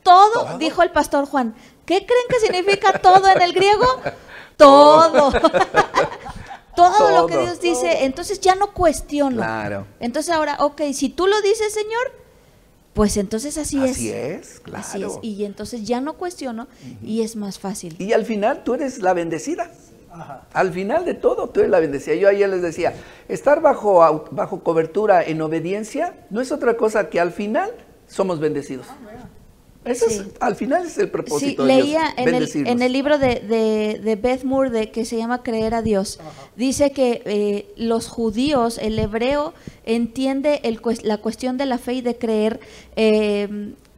Todo, dijo el pastor Juan. ¿Qué creen que significa todo en el griego? Todo. Todo lo que Dios dice. Entonces ya no cuestiono. Claro. Entonces ahora, ok, si tú lo dices, Señor, pues entonces así es. Así es, claro. Así es. Y entonces ya no cuestiono y es más fácil. Y al final tú eres la bendecida. Al final de todo, tú eres la bendecida. Yo ayer les decía, estar bajo cobertura en obediencia no es otra cosa que al final somos bendecidos. Eso es, al final es el propósito de Dios, leía en el libro de Beth Moore que se llama Creer a Dios. Dice que los judíos, el hebreo entiende la cuestión de la fe y de creer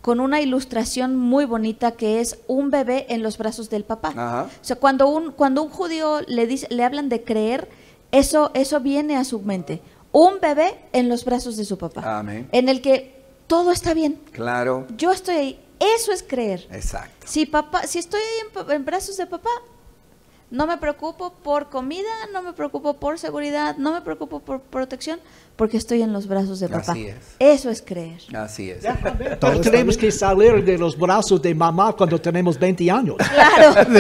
con una ilustración muy bonita que es un bebé en los brazos del papá. O sea, cuando un judío le hablan de creer, eso viene a su mente. Un bebé en los brazos de su papá. Amén. En el que todo está bien. Claro. Yo estoy ahí. Eso es creer. Exacto. Si estoy en brazos de papá, no me preocupo por comida, no me preocupo por seguridad, no me preocupo por protección, porque estoy en los brazos de papá. Así es. Eso es creer. Así es. Pero tenemos que salir de los brazos de mamá cuando tenemos 20 años. Claro.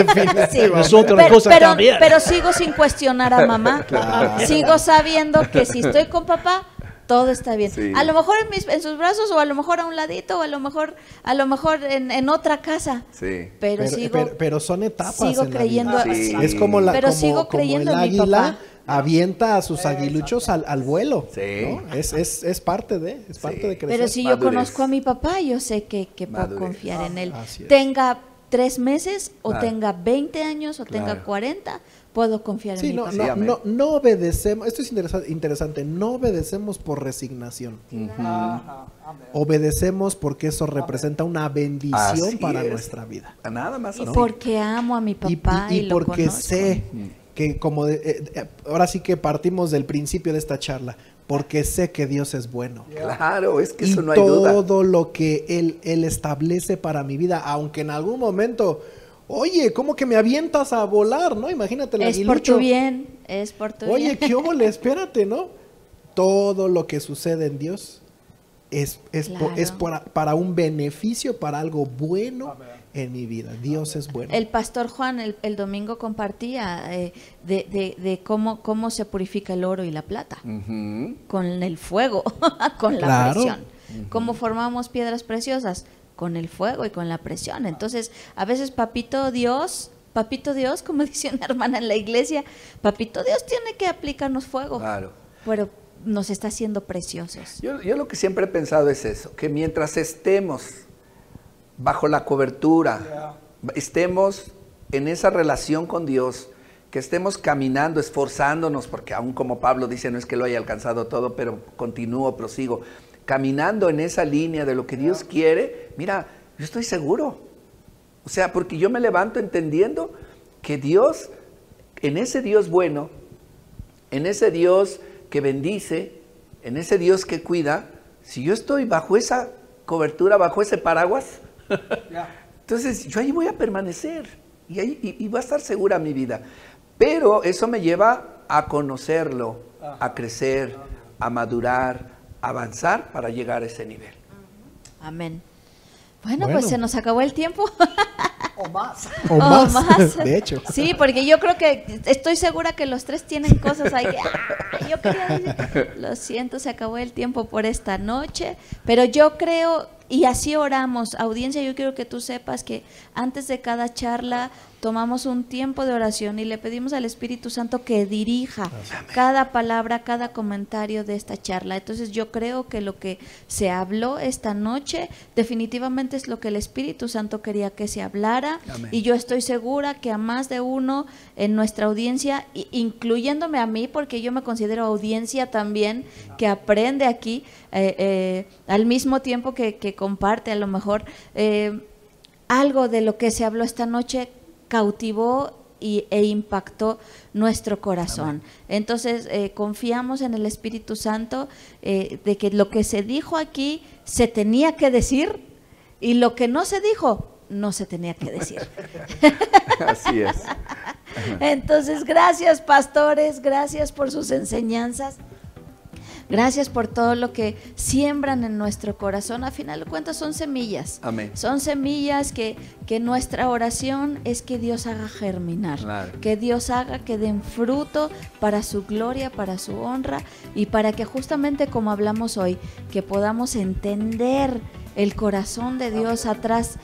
Sí. Es otra cosa también. Pero sigo sin cuestionar a mamá. Claro. Sigo sabiendo que si estoy con papá, todo está bien. Sí. A lo mejor en sus brazos, o a lo mejor a un ladito, o a lo mejor en otra casa. Sí. Pero son etapas. Sigo en la creyendo. vida. Sí. Es como sigo creyendo el en mi águila papá. avienta a sus aguiluchos al vuelo. Sí. ¿no? Es parte de crecer. Pero si yo Madurez. conozco a mi papá, yo sé que puedo Madurez. confiar en él. Así es. Tenga 3 meses, o Claro. tenga 20 años, o Claro. tenga 40, puedo confiar en Sí, mi no, papá. no obedecemos, esto es interesante, no obedecemos por resignación, obedecemos porque eso representa una bendición Así para es. nuestra vida. Nada más. Y así. porque amo a mi papá y, lo porque conozco. sé que ahora sí que partimos del principio de esta charla, porque sé que Dios es bueno. Claro, es que Y eso no hay duda. todo lo que Él establece para mi vida, aunque en algún momento, oye, ¿cómo que me avientas a volar, no? Imagínate el Es por aguilucho. tu bien, es por tu Oye, bien. qué óvole, espérate, ¿no? Todo lo que sucede en Dios Claro. para un beneficio, para algo bueno en mi vida. Dios es bueno. El pastor Juan el domingo compartía de cómo se purifica el oro y la plata. Ujú. Con el fuego, con la Claro. presión. ¿Cómo formamos piedras preciosas? Con el fuego y con la presión. Entonces, a veces Papito Dios, como dice una hermana en la iglesia, Papito Dios tiene que aplicarnos fuego, Claro. pero nos está haciendo preciosos. Yo lo que siempre he pensado es eso, que mientras estemos bajo la cobertura, estemos en esa relación con Dios, que estemos caminando, esforzándonos, porque aún como Pablo dice, no es que lo haya alcanzado todo, pero continúo, prosigo, caminando en esa línea de lo que Dios quiere, mira, yo estoy seguro. O sea, porque yo me levanto entendiendo que Dios, en ese Dios bueno, en ese Dios que bendice, en ese Dios que cuida, si yo estoy bajo esa cobertura, bajo ese paraguas, entonces yo ahí voy a permanecer y va a estar segura mi vida. Pero eso me lleva a conocerlo, a crecer, a madurar, a avanzar para llegar a ese nivel. Amén. Bueno, pues se nos acabó el tiempo. O más. O más, de hecho. Sí, porque yo creo que, estoy segura que los tres tienen cosas ahí. Yo quería decir, lo siento, se acabó el tiempo por esta noche, pero yo creo, y así oramos, audiencia, yo quiero que tú sepas que antes de cada charla tomamos un tiempo de oración y le pedimos al Espíritu Santo que dirija cada palabra, cada comentario de esta charla. Entonces yo creo que lo que se habló esta noche definitivamente es lo que el Espíritu Santo quería que se hablara. Amén. Y yo estoy segura que a más de uno en nuestra audiencia, incluyéndome a mí, porque yo me considero audiencia también, que aprende aquí al mismo tiempo que comparte a lo mejor algo de lo que se habló esta noche, cautivó e impactó nuestro corazón. Amén. Entonces confiamos en el Espíritu Santo de que lo que se dijo aquí se tenía que decir y lo que no se dijo no se tenía que decir. Así es. Entonces, gracias pastores, gracias por sus enseñanzas. Gracias por todo lo que siembran en nuestro corazón. A final de cuentas son semillas. Amén. Son semillas que nuestra oración es que Dios haga germinar. Claro. Que Dios haga que den fruto para su gloria, para su honra y para que justamente como hablamos hoy, que podamos entender el corazón de Dios atrás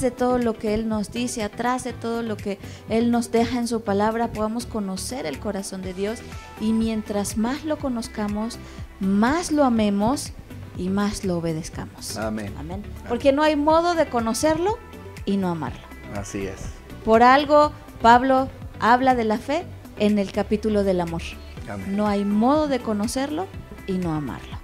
de todo lo que Él nos dice, atrás de todo lo que Él nos deja en su palabra, podamos conocer el corazón de Dios y mientras más lo conozcamos, más lo amemos y más lo obedezcamos. Amén. Amén. Porque no hay modo de conocerlo y no amarlo. Así es. Por algo Pablo habla de la fe en el capítulo del amor. Amén. No hay modo de conocerlo y no amarlo.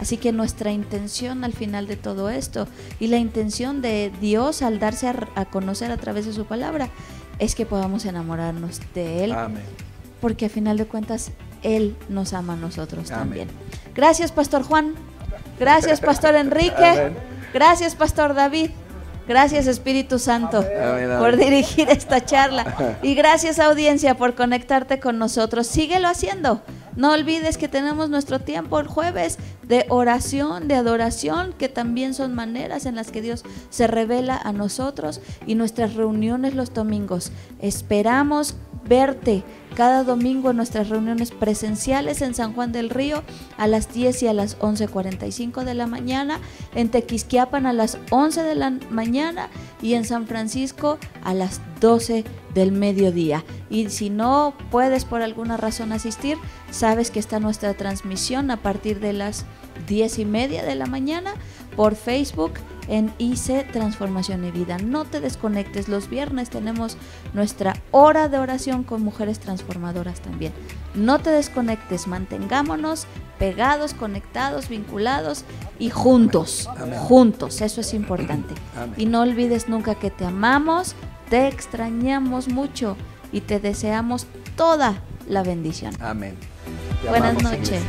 Así que nuestra intención al final de todo esto y la intención de Dios al darse a conocer a través de su palabra es que podamos enamorarnos de Él. Amén. Porque a final de cuentas Él nos ama a nosotros. Amén. También. Gracias Pastor Juan, gracias Pastor Enrique, amén. Gracias Pastor David. Gracias Espíritu Santo por dirigir esta charla y gracias audiencia por conectarte con nosotros. Síguelo haciendo. No olvides que tenemos nuestro tiempo el jueves de oración, de adoración, que también son maneras en las que Dios se revela a nosotros y nuestras reuniones los domingos. Esperamos verte cada domingo en nuestras reuniones presenciales en San Juan del Río a las 10 y a las 11:45 de la mañana, en Tequisquiapan a las 11 de la mañana y en San Francisco a las 12 del mediodía. Y si no puedes por alguna razón asistir, sabes que está nuestra transmisión a partir de las 10:30 de la mañana por Facebook en IC Transformación y Vida. No te desconectes, los viernes tenemos nuestra hora de oración con mujeres transformadoras también. No te desconectes, mantengámonos pegados, conectados, vinculados y juntos. Amén. Juntos, eso es importante. Amén. Y no olvides nunca que te amamos, te extrañamos mucho y te deseamos toda la bendición. Amén. Buenas noches.